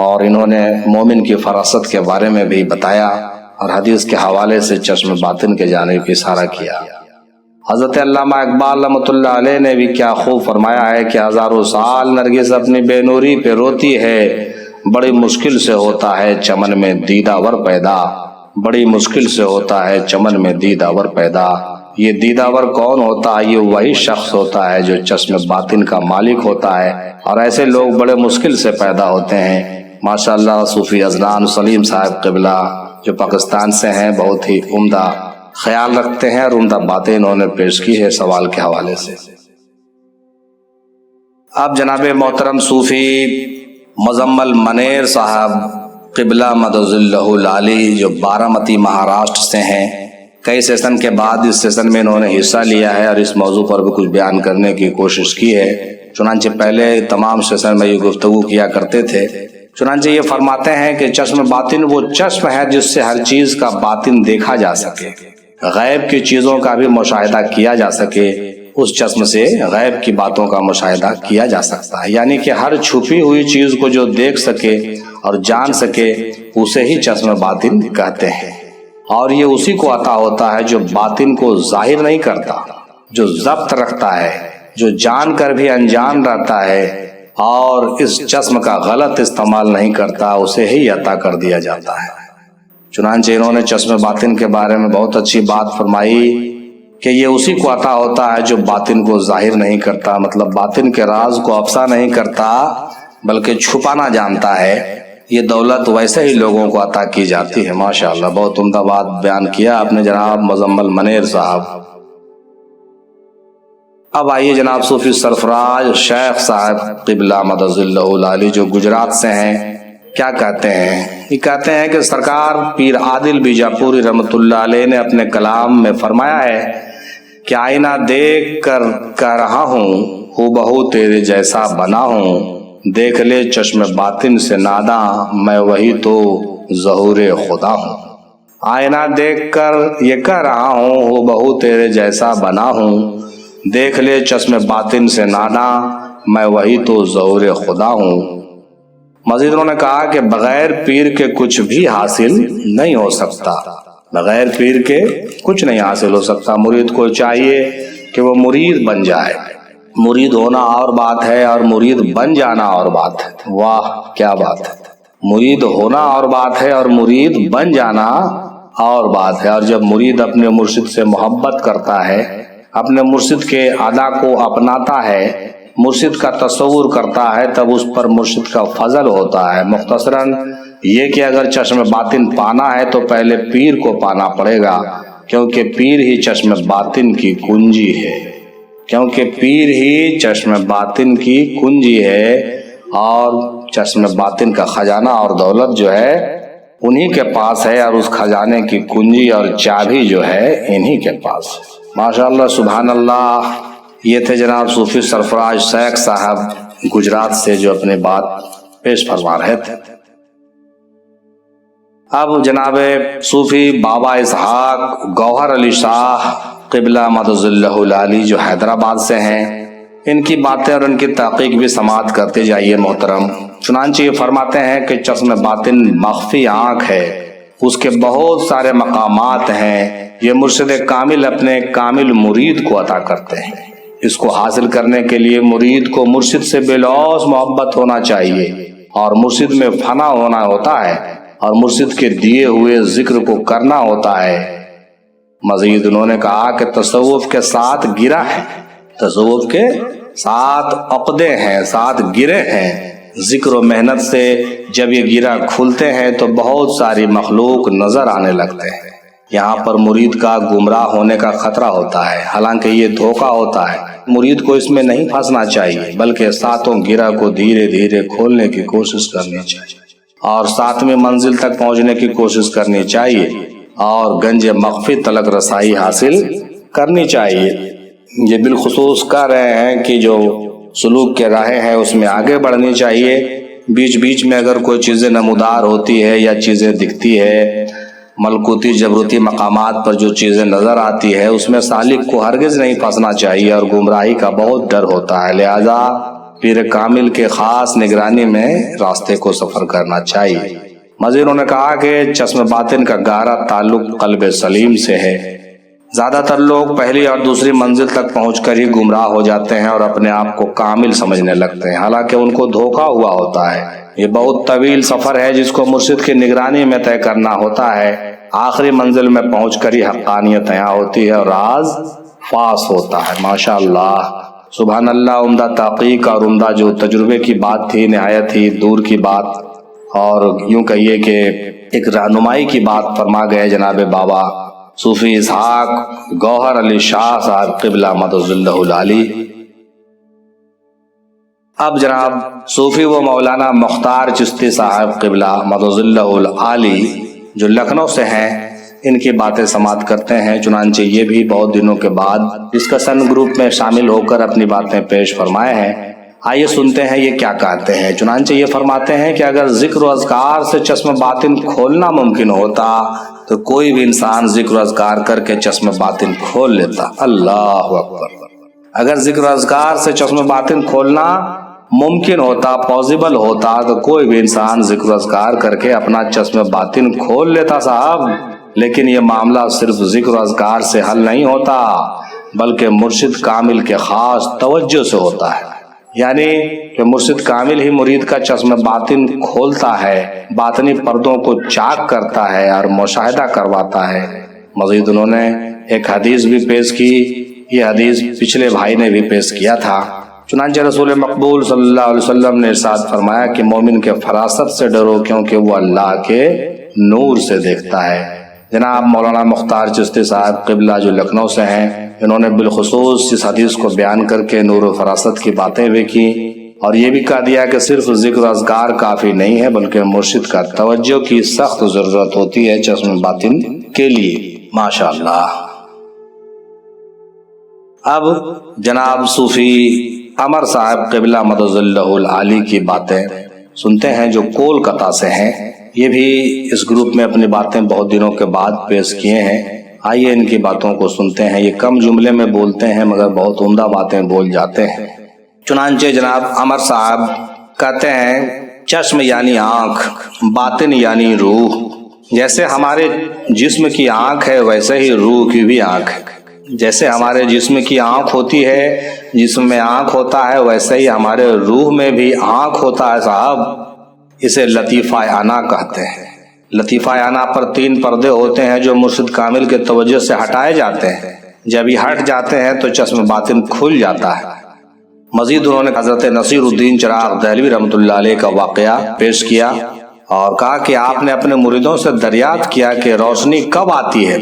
اور انہوں نے مومن کی فراست کے بارے میں بھی بتایا اور حدیث کے حوالے سے چشم باطن کے جانب اشارہ کیا۔ حضرت علامہ اقبال رحمۃ اللہ علیہ نے بھی کیا خوب فرمایا ہے کہ ہزاروں سال نرگس اپنی بے نوری پہ روتی ہے، بڑی مشکل سے ہوتا ہے چمن میں دیداور پیدا، بڑی مشکل سے ہوتا ہے چمن میں دیداور پیدا۔ یہ دیداور کون ہوتا ہے؟ یہ وہی شخص ہوتا ہے جو چشم باطن کا مالک ہوتا ہے، اور ایسے لوگ بڑے مشکل سے پیدا ہوتے ہیں۔ ماشاءاللہ صوفی عدنان سلیم صاحب قبلہ جو پاکستان سے ہیں، بہت ہی عمدہ خیال رکھتے ہیں اور عمدہ باتیں انہوں نے پیش کی ہے سوال کے حوالے سے۔ اب جناب محترم صوفی مزمل منیر صاحب قبلہ مدظلہ العالی جو بارامتی مہاراشٹر سے ہیں، کئی سیشن کے بعد اس سیشن میں انہوں نے حصہ لیا ہے اور اس موضوع پر بھی کچھ بیان کرنے کی کوشش کی ہے۔ چنانچہ پہلے تمام سیشن میں یہ گفتگو کیا کرتے تھے۔ چنانچہ یہ فرماتے ہیں کہ چشم باطن وہ چشم ہے جس سے ہر چیز کا باطن دیکھا جا سکے، غیب کی چیزوں کا بھی مشاہدہ کیا جا سکے، اس چشم سے غیب کی باتوں کا مشاہدہ کیا جا سکتا ہے، یعنی کہ ہر چھپی ہوئی چیز کو جو دیکھ سکے اور جان سکے اسے ہی چشم باطن کہتے ہیں۔ اور یہ اسی کو عطا ہوتا ہے جو باطن کو ظاہر نہیں کرتا، جو ضبط رکھتا ہے، جو جان کر بھی انجان رہتا ہے اور اس چشم کا غلط استعمال نہیں کرتا، اسے ہی عطا کر دیا جاتا ہے۔ چنانچہ انہوں نے چشم باطن کے بارے میں بہت اچھی بات فرمائی کہ یہ اسی کو عطا ہوتا ہے جو باطن کو ظاہر نہیں کرتا، مطلب باطن کے راز کو افشا نہیں کرتا بلکہ چھپانا جانتا ہے۔ یہ دولت ویسے ہی لوگوں کو عطا کی جاتی ہے۔ ماشاءاللہ بہت عمدہ بات بیان کیا آپ نے جناب مزمل منیر صاحب۔ اب آئیے جناب صوفی سرفراز شیخ صاحب قبلہ مدظلہ العالی جو گجرات سے ہیں، کیا کہتے ہیں؟ یہ کہتے ہیں کہ سرکار پیر عادل بیجاپوری رحمۃ اللہ علیہ نے اپنے کلام میں فرمایا ہے کہ آئینہ دیکھ کر کہہ رہا ہوں ہو بہو تیرے جیسا بنا ہوں، دیکھ لے چشم باطن سے ناداں میں وہی تو ظہور خدا ہوں۔ آئینہ دیکھ کر یہ کہہ رہا ہوں ہو بہو تیرے جیسا بنا ہوں، دیکھ لے چشم باطن سے ناداں میں وہی تو ظہور خدا ہوں۔ مزید انہوں نے کہا کہ بغیر پیر کے کچھ بھی حاصل نہیں ہو سکتا، بغیر پیر کے کچھ نہیں حاصل ہو سکتا۔ مرید کو چاہیے کہ وہ مرید بن جائے، مرید ہونا اور بات ہے اور مرید بن جانا اور بات ہے۔ واہ کیا بات ہے! مرید ہونا اور بات ہے اور مرید بن جانا اور بات ہے۔ اور جب مرید اپنے مرشد سے محبت کرتا ہے، اپنے مرشد کے ادا کو اپناتا ہے، مرشد کا تصور کرتا ہے، تب اس پر مرشد کا فضل ہوتا ہے۔ مختصراً یہ کہ اگر چشم باطن پانا ہے تو پہلے پیر کو پانا پڑے گا، کیونکہ پیر ہی چشم باطن کی کنجی ہے، کیونکہ پیر ہی چشم باطن کی کنجی ہے، اور چشم باطن کا خزانہ اور دولت جو ہے انہی کے پاس ہے، اور اس خزانے کی کنجی اور چابی جو ہے انہی کے پاس ہے۔ ماشاءاللہ سبحان اللہ۔ یہ تھے جناب صوفی سرفراز شیخ صاحب گجرات سے جو اپنی بات پیش فرما رہے تھے۔ اب جناب صوفی بابا اسحاق گوہر علی شاہ قبلہ مدظلہ العالی جو حیدرآباد سے ہیں، ان کی باتیں اور ان کی تحقیق بھی سماعت کرتے جائیے محترم۔ چنانچہ یہ فرماتے ہیں کہ چشم باطن مخفی آنکھ ہے، اس کے بہت سارے مقامات ہیں، یہ مرشد کامل اپنے کامل مرید کو عطا کرتے ہیں۔ اس کو حاصل کرنے کے لیے مرید کو مرشد سے بے لوث محبت ہونا چاہیے، اور مرشد میں فنا ہونا ہوتا ہے، اور مرشد کے دیے ہوئے ذکر کو کرنا ہوتا ہے۔ مزید انہوں نے کہا کہ تصوف کے 7 گرہ ہیں، تصوف کے 7 عقدے ہیں، 7 گرہ ہیں۔ ذکر و محنت سے جب یہ گرہ کھلتے ہیں تو بہت ساری مخلوق نظر آنے لگتے ہیں۔ یہاں پر مرید کا گمراہ ہونے کا خطرہ ہوتا ہے، حالانکہ یہ دھوکہ ہوتا ہے۔ مرید کو اس میں نہیں پھنسنا چاہیے، بلکہ 7 گرہ کو دھیرے دھیرے کھولنے کی کوشش کرنی چاہیے، اور 7ویں منزل تک پہنچنے کی کوشش کرنی چاہیے، اور گنج مخفی تلک رسائی حاصل کرنی چاہیے۔ یہ بالخصوص کہہ رہے ہیں کہ جو سلوک کے راہیں ہیں اس میں آگے بڑھنی چاہیے۔ بیچ بیچ میں اگر کوئی چیزیں نمودار ہوتی ہے یا چیزیں دکھتی ہے، ملکوتی جبروتی مقامات پر جو چیزیں نظر آتی ہے، اس میں سالک کو ہرگز نہیں پھنسنا چاہیے، اور گمراہی کا بہت ڈر ہوتا ہے۔ لہذا پیر کامل کے خاص نگرانی میں راستے کو سفر کرنا چاہیے۔ مزید انہوں نے کہا کہ چشم باطن کا گہرا تعلق قلب سلیم سے ہے۔ زیادہ تر لوگ پہلی اور دوسری منزل تک پہنچ کر ہی گمراہ ہو جاتے ہیں اور اپنے آپ کو کامل سمجھنے لگتے ہیں، حالانکہ ان کو دھوکا ہوا ہوتا ہے۔ یہ بہت طویل سفر ہے جس کو مرشد کی نگرانی میں طے کرنا ہوتا ہے۔ آخری منزل میں پہنچ کر ہی حقانیت عیاں ہوتی ہے اور راز فاس ہوتا ہے۔ ماشاء اللہ، سبحان اللہ، عمدہ تحقیق اور عمدہ جو تجربے کی بات تھی، نہایت ہی دور کی بات، اور یوں کہیے کہ ایک رہنمائی کی بات فرما گئے جناب بابا صوفی اسحاق گوہر علی شاہ صاحب قبلہ مدظ اللہ العالی۔ اب جناب صوفی و مولانا مختار چشتی صاحب قبلہ مدظ اللہ العالی جو لکھنؤ سے ہیں، ان کی باتیں سماعت کرتے ہیں۔ چنانچہ یہ بھی بہت دنوں کے بعد ڈسکشن گروپ میں شامل ہو کر اپنی باتیں پیش فرمائے ہیں۔ آئیے سنتے ہیں یہ کیا کہتے ہیں۔ چنانچہ یہ فرماتے ہیں کہ اگر ذکر و اذکار سے چشم باطن کھولنا ممکن ہوتا تو کوئی بھی انسان ذکر و اذکار کر کے چشم باطن کھول لیتا۔ اللہ اکبر۔ اگر ذکر و اذکار سے چشم باطن کھولنا ممکن ہوتا، پاسبل ہوتا، تو کوئی بھی انسان ذکر و اذکار کر کے اپنا چشم باطن کھول لیتا صاحب۔ لیکن یہ معاملہ صرف ذکر و اذکار سے حل نہیں ہوتا، بلکہ مرشد کامل کے خاص توجہ سے ہوتا ہے۔ یعنی کہ مرشد کامل ہی مرید کا چشم باطن کھولتا ہے، باطنی پردوں کو چاک کرتا ہے اور مشاہدہ کرواتا ہے۔ مزید انہوں نے ایک حدیث بھی پیش کی، یہ حدیث پچھلے بھائی نے بھی پیش کیا تھا۔ چنانچہ رسول مقبول صلی اللہ علیہ وسلم نے ارشاد فرمایا کہ مومن کے فراست سے ڈرو کیونکہ وہ اللہ کے نور سے دیکھتا ہے۔ جناب مولانا مختار چشتی صاحب قبلہ جو لکھنؤ سے ہیں، انہوں نے بالخصوص اس حدیث کو بیان کر کے نور و فراست کی باتیں بھی کی، اور یہ بھی کہہ دیا کہ صرف ذکر و اذکار کافی نہیں ہے، بلکہ مرشد کا توجہ کی سخت ضرورت ہوتی ہے چشم باطن کے لیے۔ ماشاء اللہ۔ اب جناب صوفی عمر صاحب قبلہ مدظ اللہ العالی کی باتیں سنتے ہیں جو کولکتہ سے ہیں۔ یہ بھی اس گروپ میں اپنی باتیں بہت دنوں کے بعد پیش کیے ہیں۔ آئیے ان کی باتوں کو سنتے ہیں۔ یہ کم جملے میں بولتے ہیں مگر بہت عمدہ باتیں بول جاتے ہیں۔ چنانچہ جناب عمر صاحب کہتے ہیں، چشم یعنی آنکھ، باطن یعنی روح۔ جیسے ہمارے جسم کی آنکھ ہے ویسے ہی روح کی بھی آنکھ ہے۔ جیسے ہمارے جسم کی آنکھ ہوتی ہے، جسم میں آنکھ ہوتا ہے، ویسے ہی ہمارے روح میں بھی آنکھ ہوتا ہے صاحب۔ اسے لطیفہ آنا کہتے ہیں۔ لطیفہ آنا پر 3 پردے ہوتے ہیں جو مرشد کامل کے توجہ سے ہٹائے جاتے ہیں۔ جب یہ ہٹ جاتے ہیں تو چشم باطن کھل جاتا ہے۔ مزید انہوں نے حضرت نصیر الدین چراغ دہلوی رحمۃ اللہ علیہ کا واقعہ پیش کیا اور کہا کہ آپ نے اپنے مریدوں سے دریافت کیا کہ روشنی کب آتی ہے؟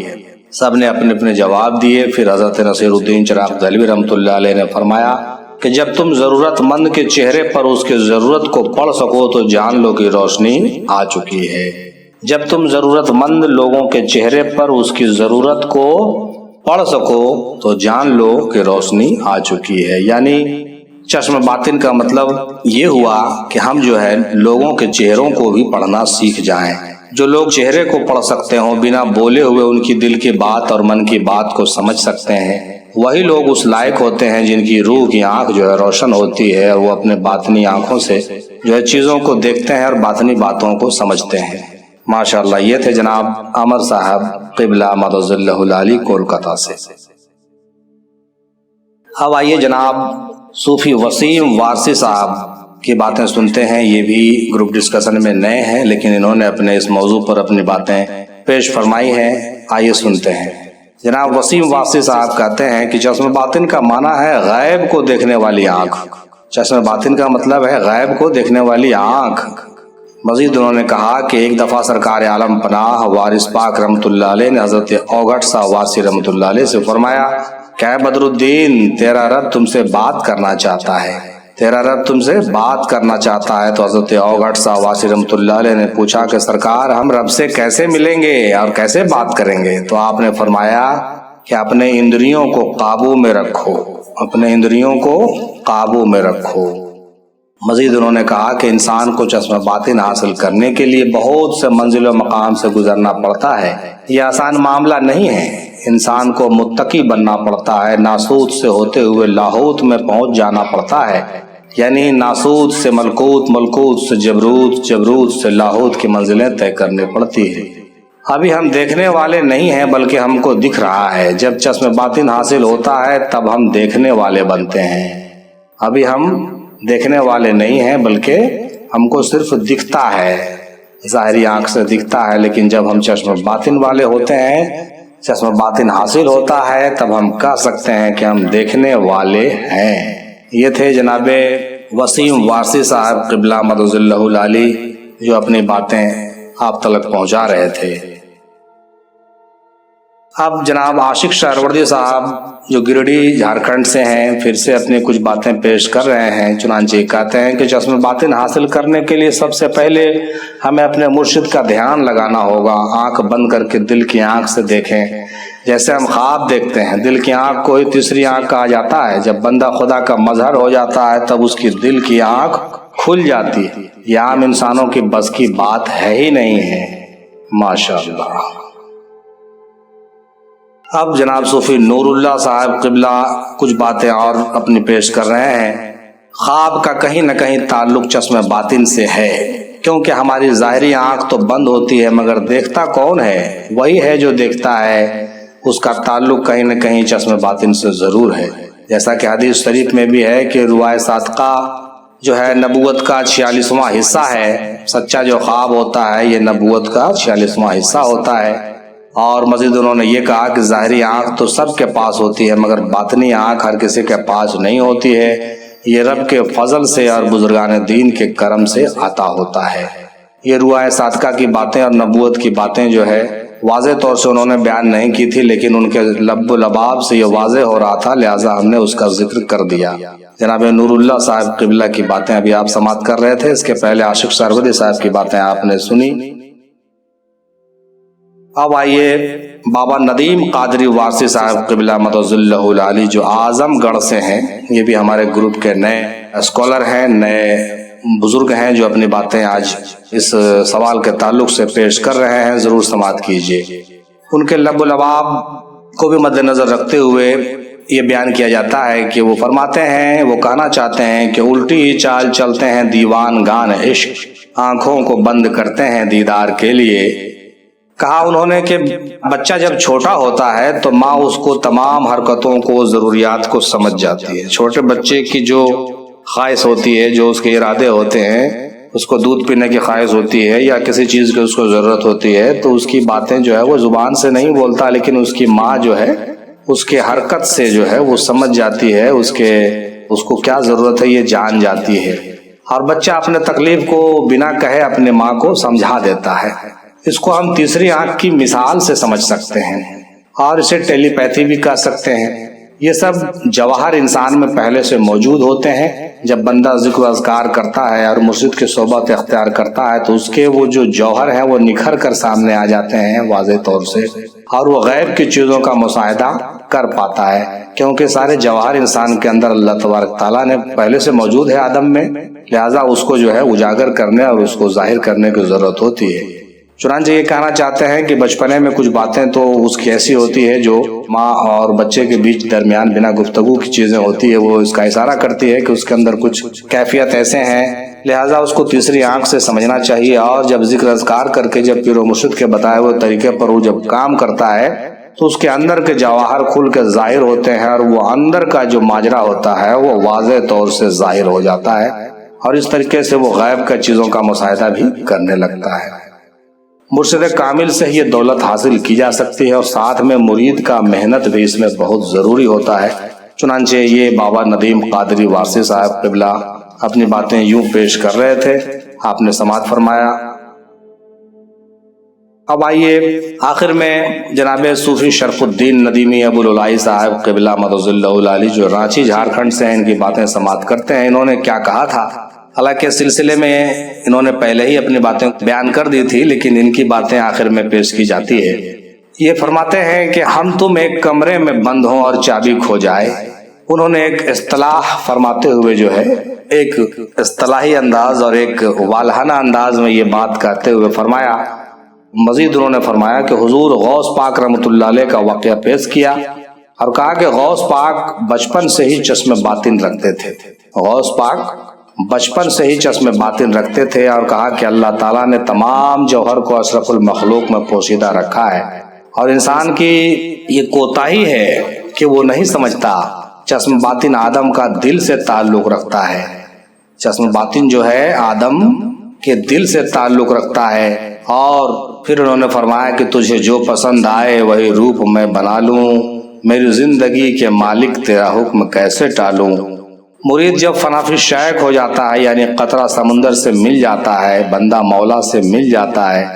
سب نے اپنے اپنے جواب دیے۔ پھر حضرت نصیر الدین چراغ دہلوی رحمۃ اللہ علیہ نے فرمایا کہ جب تم ضرورت مند کے چہرے پر اس کے ضرورت کو پڑھ سکو تو جان لو کہ روشنی آ چکی ہے۔ جب تم ضرورت مند لوگوں کے چہرے پر اس کی ضرورت کو پڑھ سکو تو جان لو کہ روشنی آ چکی ہے۔ یعنی چشم باطن کا مطلب یہ ہوا کہ ہم جو ہے لوگوں کے چہروں کو بھی پڑھنا سیکھ جائیں۔ جو لوگ چہرے کو پڑھ سکتے ہوں، بنا بولے ہوئے ان کی دل کی بات اور من کی بات کو سمجھ سکتے ہیں، وہی لوگ اس لائق ہوتے ہیں جن کی روح کی آنکھ جو ہے روشن ہوتی ہے، وہ اپنے باطنی آنکھوں سے جو ہے چیزوں کو دیکھتے ہیں اور باطنی باتوں کو سمجھتے ہیں۔ ماشاءاللہ۔ یہ تھے جناب عمر صاحب قبلہ مدظ اللہ العالی کولکتہ سے۔ اب آئیے جناب صوفی وسیم وارسی صاحب کی باتیں سنتے ہیں۔ یہ بھی گروپ ڈسکشن میں نئے ہیں لیکن انہوں نے اپنے اس موضوع پر اپنی باتیں پیش فرمائی ہیں۔ آئیے سنتے ہیں۔ جناب وسیم وارسی صاحب کہتے ہیں کہ چشم باطن کا معنی ہے غیب کو دیکھنے والی آنکھ۔ چشم باطن کا مطلب ہے غیب کو دیکھنے والی آنکھ۔ مزید انہوں نے کہا کہ ایک دفعہ سرکار عالم پناہ وارث پاک رحمۃ اللہ علیہ نے حضرت اوگھٹ صاحب وارسی رحمۃ اللہ علیہ سے فرمایا کہ اے بدر الدین، تیرا رب تم سے بات کرنا چاہتا ہے، تیرا رب تم سے بات کرنا چاہتا ہے۔ تو حضرت اوگھٹ صاحب وارسی رحمۃ اللہ علیہ نے پوچھا کہ سرکار ہم رب سے کیسے ملیں گے اور کیسے بات کریں گے؟ تو آپ نے فرمایا کہ اپنے اندریوں کو قابو میں رکھو، اپنے اندریوں کو قابو میں رکھو۔ مزید انہوں نے کہا کہ انسان کو چشم باطن حاصل کرنے کے لیے بہت سے منزل و مقام سے گزرنا پڑتا ہے۔ یہ آسان معاملہ نہیں ہے۔ انسان کو متقی بننا پڑتا ہے، ناسوت سے ہوتے ہوئے لاہوت میں پہنچ جانا پڑتا ہے، یعنی ناسوت سے ملکوت، ملکوت سے جبروت، جبروت سے لاہوت کی منزلیں طے کرنی پڑتی ہے۔ ابھی ہم دیکھنے والے نہیں ہیں بلکہ ہم کو دکھ رہا ہے۔ جب چشم باطن حاصل ہوتا ہے تب ہم دیکھنے والے بنتے ہیں۔ ابھی ہم دیکھنے والے نہیں ہیں بلکہ ہم کو صرف دکھتا ہے، ظاہری آنکھ سے دکھتا ہے، لیکن جب ہم چشم باطن والے ہوتے ہیں، چشم باطن حاصل ہوتا ہے، تب ہم کہہ سکتے ہیں کہ ہم دیکھنے والے ہیں۔ یہ تھے جناب وسیم وارثی صاحب قبلہ مدظ اللہ العالی، جو اپنی باتیں آپ تلک پہنچا رہے تھے۔ اب جناب عاشق شہروردی صاحب جو گرڈی جھارکھنڈ سے ہیں، پھر سے اپنی کچھ باتیں پیش کر رہے ہیں۔ چنانچہ کہتے ہیں کہ چشم باطن حاصل کرنے کے لیے سب سے پہلے ہمیں اپنے مرشد کا دھیان لگانا ہوگا۔ آنکھ بند کر کے دل کی آنکھ سے دیکھیں، جیسے ہم خواب دیکھتے ہیں۔ دل کی آنکھ کو ہی تیسری آنکھ کہا جاتا ہے۔ جب بندہ خدا کا مظہر ہو جاتا ہے تب اس کی دل کی آنکھ کھل جاتی ہے۔ یہ عام انسانوں کی بس کی بات ہے ہی نہیں ہے۔ ماشاءاللہ۔ اب جناب صوفی نور اللہ صاحب قبلہ کچھ باتیں اور اپنی پیش کر رہے ہیں۔ خواب کا کہیں نہ کہیں تعلق چشم باطن سے ہے، کیونکہ ہماری ظاہری آنکھ تو بند ہوتی ہے، مگر دیکھتا کون ہے؟ وہی ہے جو دیکھتا ہے۔ اس کا تعلق کہیں نہ کہیں چشم باطن سے ضرور ہے، جیسا کہ حدیث شریف میں بھی ہے کہ رؤیا صادقہ جو ہے نبوت کا 46واں حصہ ہے۔ سچا جو خواب ہوتا ہے یہ نبوت کا 46واں حصہ ہوتا ہے۔ اور مزید انہوں نے یہ کہا کہ ظاہری آنکھ تو سب کے پاس ہوتی ہے، مگر باطنی آنکھ ہر کسی کے پاس نہیں ہوتی ہے۔ یہ رب کے فضل سے اور بزرگان دین کے کرم سے عطا ہوتا ہے۔ یہ رؤیا صادقہ کی باتیں اور نبوت کی باتیں جو ہے واضح طور سے انہوں نے بیان نہیں کی تھی، لیکن ان کے لب و لباب سے یہ واضح ہو رہا تھا، لہٰذا ہم نے اس کا ذکر کر دیا۔ جناب نور اللہ صاحب قبلہ کی باتیں ابھی آپ سماعت کر رہے تھے، اس کے پہلے عاشق شہروردی صاحب کی باتیں آپ نے سنی۔ اب آئیے بابا ندیم قادری وارثی صاحب قبلہ مدظ اللہ العالی جو اعظم گڑھ سے ہیں، یہ بھی ہمارے گروپ کے نئے اسکالر ہیں، نئے بزرگ ہیں جو اپنی باتیں آج اس سوال کے تعلق سے پیش کر رہے ہیں، ضرور سماعت کیجیے۔ ان کے لب و لباب کو بھی مد نظر رکھتے ہوئے یہ بیان کیا جاتا ہے کہ وہ فرماتے ہیں، وہ کہنا چاہتے ہیں کہ الٹی ہی چال چلتے ہیں دیوان گان عشق، آنکھوں کو بند کرتے ہیں دیدار کے لیے۔ کہا انہوں نے کہ بچہ جب چھوٹا ہوتا ہے تو ماں اس کو تمام حرکتوں کو، ضروریات کو سمجھ جاتی ہے۔ چھوٹے بچے کی جو خواہش ہوتی ہے، جو اس کے ارادے ہوتے ہیں، اس کو دودھ پینے کی خواہش ہوتی ہے یا کسی چیز کی اس کو ضرورت ہوتی ہے، تو اس کی باتیں جو ہے وہ زبان سے نہیں بولتا، لیکن اس کی ماں جو ہے اس کے حرکت سے جو ہے وہ سمجھ جاتی ہے، اس کو کیا ضرورت ہے یہ جان جاتی ہے۔ اور بچہ اپنے تکلیف کو بنا کہے اپنے ماں کو سمجھا دیتا ہے۔ اس کو ہم تیسری آنکھ کی مثال سے سمجھ سکتے ہیں، اور اسے ٹیلی پیتھی بھی کہہ سکتے ہیں۔ یہ سب جواہر انسان میں پہلے سے موجود ہوتے ہیں۔ جب بندہ ذکر و اذکار کرتا ہے اور مرشد کی صحبت اختیار کرتا ہے تو اس کے وہ جو جوہر ہیں وہ نکھر کر سامنے آ جاتے ہیں واضح طور سے، اور وہ غیب کی چیزوں کا مشاہدہ کر پاتا ہے، کیونکہ سارے جواہر انسان کے اندر اللہ تبارک تعالیٰ نے پہلے سے موجود ہے آدم میں، لہٰذا اس کو جو ہے اجاگر کرنے اور اس کو ظاہر کرنے کی ضرورت ہوتی ہے۔ چنانچہ یہ کہنا چاہتے ہیں کہ بچپنے میں کچھ باتیں تو اس کی ایسی ہوتی ہے جو ماں اور بچے کے بیچ درمیان بنا گفتگو کی چیزیں ہوتی ہے، وہ اس کا اشارہ کرتی ہے کہ اس کے اندر کچھ کیفیت ایسے ہیں، لہٰذا اس کو تیسری آنکھ سے سمجھنا چاہیے۔ اور جب ذکر اذکار کر کے جب پیر و مرشد کے بتائے ہوئے طریقے پر وہ جب کام کرتا ہے تو اس کے اندر کے جواہر کھل کے ظاہر ہوتے ہیں، اور وہ اندر کا جو ماجرا ہوتا ہے وہ واضح طور سے ظاہر ہو جاتا ہے، اور اس طریقے سے وہ غیب کا چیزوں کا مشاہدہ بھی کرنے لگتا ہے۔ مرشد کامل سے یہ دولت حاصل کی جا سکتی ہے، اور ساتھ میں مرید کا محنت بھی اس میں بہت ضروری ہوتا ہے۔ چنانچہ یہ بابا ندیم قادری وارثی صاحب قبلہ اپنی باتیں یوں پیش کر رہے تھے، آپ نے سماعت فرمایا۔ اب آئیے آخر میں جناب صوفی شرف الدین ندیمی ابو العلائی صاحب قبلہ مدظ اللہ العالی جو رانچی جھارکھنڈ سے ہیں، ان کی باتیں سماعت کرتے ہیں۔ انہوں نے کیا کہا تھا؟ حالانکہ سلسلے میں انہوں نے پہلے ہی اپنی باتیں بیان کر دی تھی، لیکن ان کی باتیں آخر میں پیش کی جاتی ہے۔ یہ فرماتے ہیں کہ ہم تم ایک کمرے میں بند ہوں اور چابی کھو جائے۔ انہوں نے ایک اصطلاح فرماتے ہوئے جو ہے ایک اصطلاحی انداز اور ایک والہانہ انداز میں یہ بات کہتے ہوئے فرمایا، مزید انہوں نے فرمایا کہ حضور غوث پاک رحمۃ اللہ علیہ کا واقعہ پیش کیا اور کہا کہ غوث پاک بچپن سے ہی چشم باطن رکھتے تھے۔ غوث پاک بچپن سے ہی چشم باطن رکھتے تھے، اور کہا کہ اللہ تعالیٰ نے تمام جوہر کو اشرف المخلوق میں پوشیدہ رکھا ہے، اور انسان کی یہ کوتاہی ہے کہ وہ نہیں سمجھتا چشم باطن آدم کا دل سے تعلق رکھتا ہے۔ چشم باطن جو ہے آدم کے دل سے تعلق رکھتا ہے، اور پھر انہوں نے فرمایا کہ تجھے جو پسند آئے وہی روپ میں بنا لوں، میری زندگی کے مالک تیرا حکم کیسے ٹالوں۔ مرید جب فنا فی شیخ ہو جاتا ہے، یعنی قطرہ سمندر سے مل جاتا ہے، بندہ مولا سے مل جاتا ہے،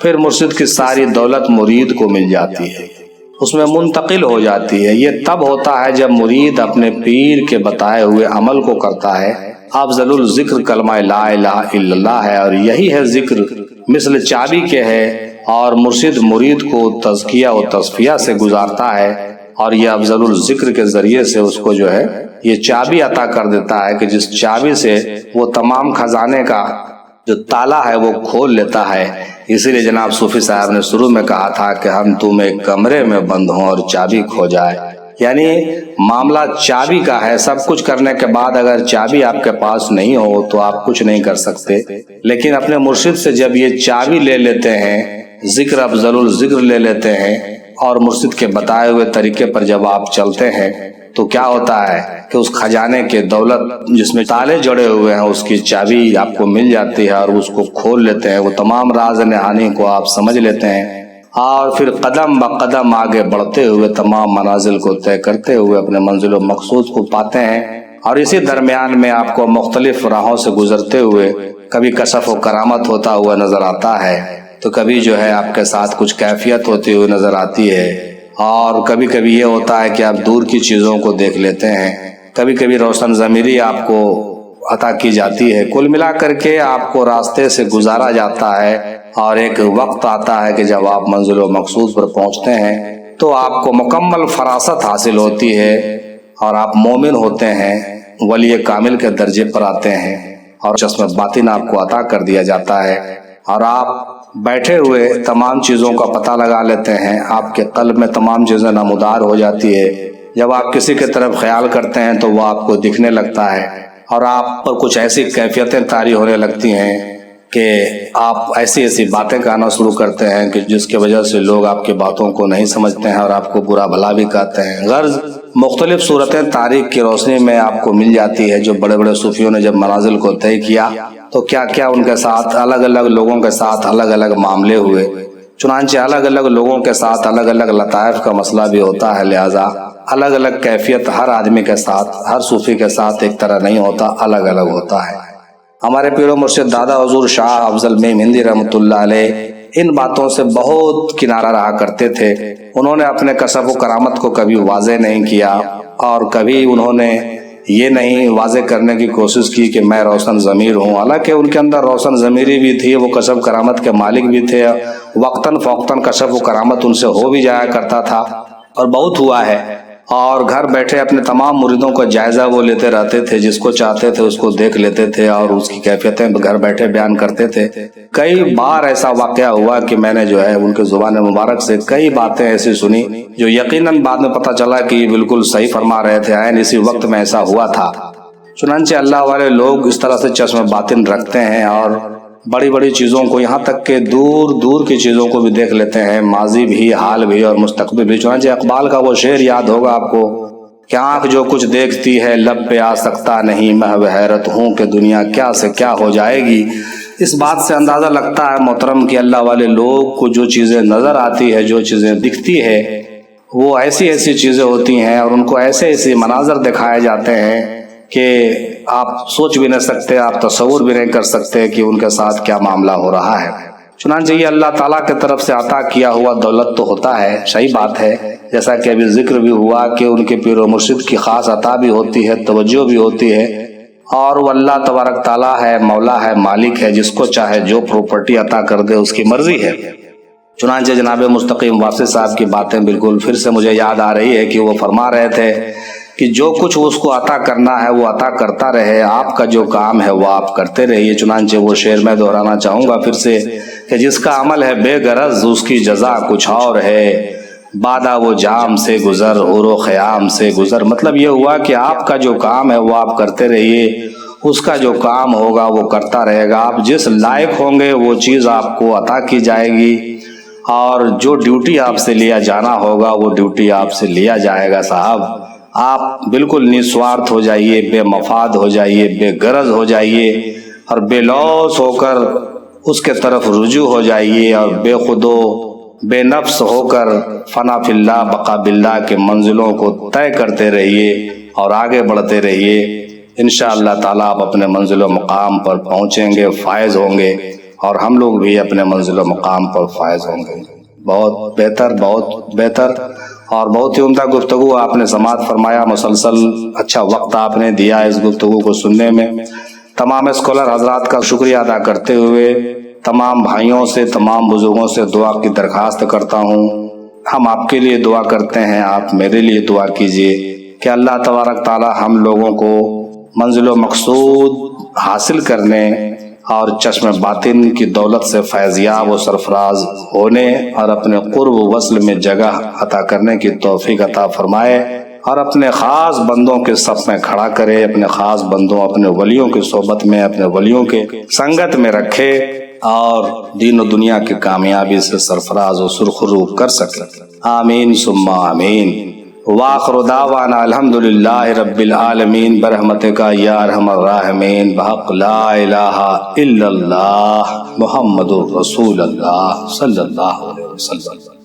پھر مرشد کی ساری دولت مرید کو مل جاتی ہے، اس میں منتقل ہو جاتی ہے۔ یہ تب ہوتا ہے جب مرید اپنے پیر کے بتائے ہوئے عمل کو کرتا ہے۔ افضل الذکر کلمہ لا الہ الا اللہ ہے، اور یہی ہے ذکر مثل چابی کے ہے، اور مرشد مرید کو تزکیہ و تصفیہ سے گزارتا ہے، اور یہ افضل الذکر کے ذریعے سے اس کو جو ہے یہ چابی عطا کر دیتا ہے کہ جس چابی سے وہ تمام خزانے کا جو تالا ہے وہ کھول لیتا ہے۔ اسی لیے جناب صوفی صاحب نے شروع میں کہا تھا کہ ہم تم ایک کمرے میں بند ہوں اور چابی کھو جائے، یعنی معاملہ چابی کا ہے۔ سب کچھ کرنے کے بعد اگر چابی آپ کے پاس نہیں ہو تو آپ کچھ نہیں کر سکتے، لیکن اپنے مرشد سے جب یہ چابی لے لیتے ہیں، ذکر افضل الذکر لے لیتے ہیں، اور مرشد کے بتائے ہوئے طریقے پر جب آپ چلتے ہیں تو کیا ہوتا ہے کہ اس خزانے کے دولت جس میں تالے جڑے ہوئے ہیں اس کی چابی آپ کو مل جاتی ہے، اور اس کو کھول لیتے ہیں، وہ تمام راز نہانی کو آپ سمجھ لیتے ہیں، اور پھر قدم بہ قدم آگے بڑھتے ہوئے تمام منازل کو طے کرتے ہوئے اپنے منزل و مقصود کو پاتے ہیں۔ اور اسی درمیان میں آپ کو مختلف راہوں سے گزرتے ہوئے کبھی کشف و کرامت ہوتا ہوا نظر آتا ہے، تو کبھی جو ہے آپ کے ساتھ کچھ کیفیت ہوتی ہوئی نظر آتی ہے، اور کبھی کبھی یہ ہوتا ہے کہ آپ دور کی چیزوں کو دیکھ لیتے ہیں، کبھی کبھی روشن ضمیری آپ کو عطا کی جاتی ہے۔ کل ملا کر کے آپ کو راستے سے گزارا جاتا ہے، اور ایک وقت آتا ہے کہ جب آپ منزل و مقصود پر پہنچتے ہیں تو آپ کو مکمل فراست حاصل ہوتی ہے، اور آپ مومن ہوتے ہیں، ولی کامل کے درجے پر آتے ہیں، اور چشم باطن آپ کو عطا کر دیا جاتا ہے، اور آپ بیٹھے ہوئے تمام چیزوں کا پتہ لگا لیتے ہیں، آپ کے قلب میں تمام چیزیں نمودار ہو جاتی ہے۔ جب آپ کسی کی طرف خیال کرتے ہیں تو وہ آپ کو دکھنے لگتا ہے، اور آپ پر کچھ ایسی کیفیتیں طاری ہونے لگتی ہیں کہ آپ ایسی ایسی باتیں کہنا شروع کرتے ہیں کہ جس کی وجہ سے لوگ آپ کی باتوں کو نہیں سمجھتے ہیں اور آپ کو برا بھلا بھی کہتے ہیں۔ غرض مختلف صورتیں تاریخ کی روشنی میں آپ کو مل جاتی ہے۔ جو بڑے بڑے صوفیوں نے جب منازل کو طے کیا تو کیا کیا ان کے ساتھ الگ الگ لوگوں کے ساتھ الگ الگ معاملے ہوئے، چنانچہ الگ الگ لوگوں کے ساتھ الگ الگ لطائف کا مسئلہ بھی ہوتا ہے، لہذا الگ الگ کیفیت ہر آدمی کے ساتھ، ہر صوفی کے ساتھ ایک طرح نہیں ہوتا، الگ الگ ہوتا ہے۔ ہمارے پیر و مرشد دادا حضور شاہ افضل میم ہندی رحمۃ اللہ علیہ ان باتوں سے بہت کنارہ رہا کرتے تھے۔ انہوں نے اپنے کشف و کرامت کو کبھی واضح نہیں کیا، اور کبھی انہوں نے یہ نہیں واضح کرنے کی کوشش کی کہ میں روشن ضمیر ہوں، حالانکہ ان کے اندر روشن ضمیری بھی تھی، وہ کشف کرامت کے مالک بھی تھے، وقتاً فوقتاً کشف و کرامت ان سے ہو بھی جایا کرتا تھا، اور بہت ہوا ہے، اور گھر بیٹھے اپنے تمام مریدوں کا جائزہ وہ لیتے رہتے تھے، جس کو چاہتے تھے اس کو دیکھ لیتے تھے، اور اس کی کیفیتیں گھر بیٹھے بیان کرتے تھے۔ کئی بار ایسا واقعہ ہوا کہ میں نے جو ہے ان کے زبان مبارک سے کئی باتیں ایسی سنی جو یقیناً بعد میں پتہ چلا کہ یہ بالکل صحیح فرما رہے تھے، عین اسی وقت میں ایسا ہوا تھا۔ چنانچہ اللہ والے لوگ اس طرح سے چشم باطن رکھتے ہیں، اور بڑی بڑی چیزوں کو، یہاں تک کہ دور دور کی چیزوں کو بھی دیکھ لیتے ہیں، ماضی بھی، حال بھی اور مستقبل بھی۔ چنانچہ اقبال کا وہ شعر یاد ہوگا آپ کو کہ آنکھ جو کچھ دیکھتی ہے لب پہ آ سکتا نہیں، محو حیرت ہوں کہ دنیا کیا سے کیا ہو جائے گی۔ اس بات سے اندازہ لگتا ہے محترم کہ اللہ والے لوگ کو جو چیزیں نظر آتی ہے، جو چیزیں دکھتی ہے، وہ ایسی ایسی چیزیں ہوتی ہیں، اور ان کو ایسے ایسے مناظر دکھائے جاتے ہیں کہ آپ سوچ بھی نہیں سکتے، آپ تصور بھی نہیں کر سکتے کہ ان کے ساتھ کیا معاملہ ہو رہا ہے۔ چنانچہ یہ اللہ تعالیٰ کی طرف سے عطا کیا ہوا دولت تو ہوتا ہے، صحیح بات ہے، جیسا کہ ابھی ذکر بھی ہوا کہ ان کے پیر و مرشد کی خاص عطا بھی ہوتی ہے، توجہ بھی ہوتی ہے، اور وہ اللہ تبارک تعالیٰ ہے، مولا ہے، مالک ہے، جس کو چاہے جو پراپرٹی عطا کر دے اس کی مرضی ہے۔ چنانچہ جناب مستقیم واصل صاحب کی باتیں بالکل پھر سے مجھے یاد آ رہی ہے کہ وہ فرما رہے تھے کہ جو کچھ اس کو عطا کرنا ہے وہ عطا کرتا رہے، آپ کا جو کام ہے وہ آپ کرتے رہیے۔ چنانچہ وہ شعر میں دہرانا چاہوں گا پھر سے کہ جس کا عمل ہے بے غرض اس کی جزا کچھ اور ہے، بادہ وہ جام سے گزر حور و خیام سے گزر۔ مطلب یہ ہوا کہ آپ کا جو کام ہے وہ آپ کرتے رہیے، اس کا جو کام ہوگا وہ کرتا رہے گا، آپ جس لائق ہوں گے وہ چیز آپ کو عطا کی جائے گی، اور جو ڈیوٹی آپ سے لیا جانا ہوگا وہ ڈیوٹی آپ سے لیا جائے گا۔ صاحب آپ بالکل نسوارتھ ہو جائیے، بے مفاد ہو جائیے، بے غرض ہو جائیے اور بے لوث ہو کر اس کے طرف رجوع ہو جائیے اور بے خود و بے نفس ہو کر فنا فی اللہ بقا باللہ کے منزلوں کو طے کرتے رہیے اور آگے بڑھتے رہیے۔ انشاءاللہ تعالیٰ آپ اپنے منزل و مقام پر پہنچیں گے، فائز ہوں گے، اور ہم لوگ بھی اپنے منزل و مقام پر فائز ہوں گے۔ بہت بہتر اور بہت ہی عمدہ گفتگو آپ نے سماعت فرمایا، مسلسل اچھا وقت آپ نے دیا اس گفتگو کو سننے میں۔ تمام اسکالر حضرات کا شکریہ ادا کرتے ہوئے تمام بھائیوں سے، تمام بزرگوں سے دعا کی درخواست کرتا ہوں۔ ہم آپ کے لیے دعا کرتے ہیں، آپ میرے لیے دعا کیجیے کہ اللہ تبارک تعالی ہم لوگوں کو منزل و مقصود حاصل کرنے اور چشم باطن کی دولت سے فیضیاب و سرفراز ہونے اور اپنے قرب و وصل میں جگہ عطا کرنے کی توفیق عطا فرمائے، اور اپنے خاص بندوں کے صف میں کھڑا کرے، اپنے خاص بندوں، اپنے ولیوں کی صحبت میں، اپنے ولیوں کے سنگت میں رکھے اور دین و دنیا کی کامیابی سے سرفراز و سرخرو کر سکے۔ آمین ثم آمین۔ وآخر دعوانا الحمدللہ رب العالمین برحمتک یا ارحم الراحمین بحق لا الہ الا اللہ محمد الرسول اللہ صلی اللہ علیہ وسلم۔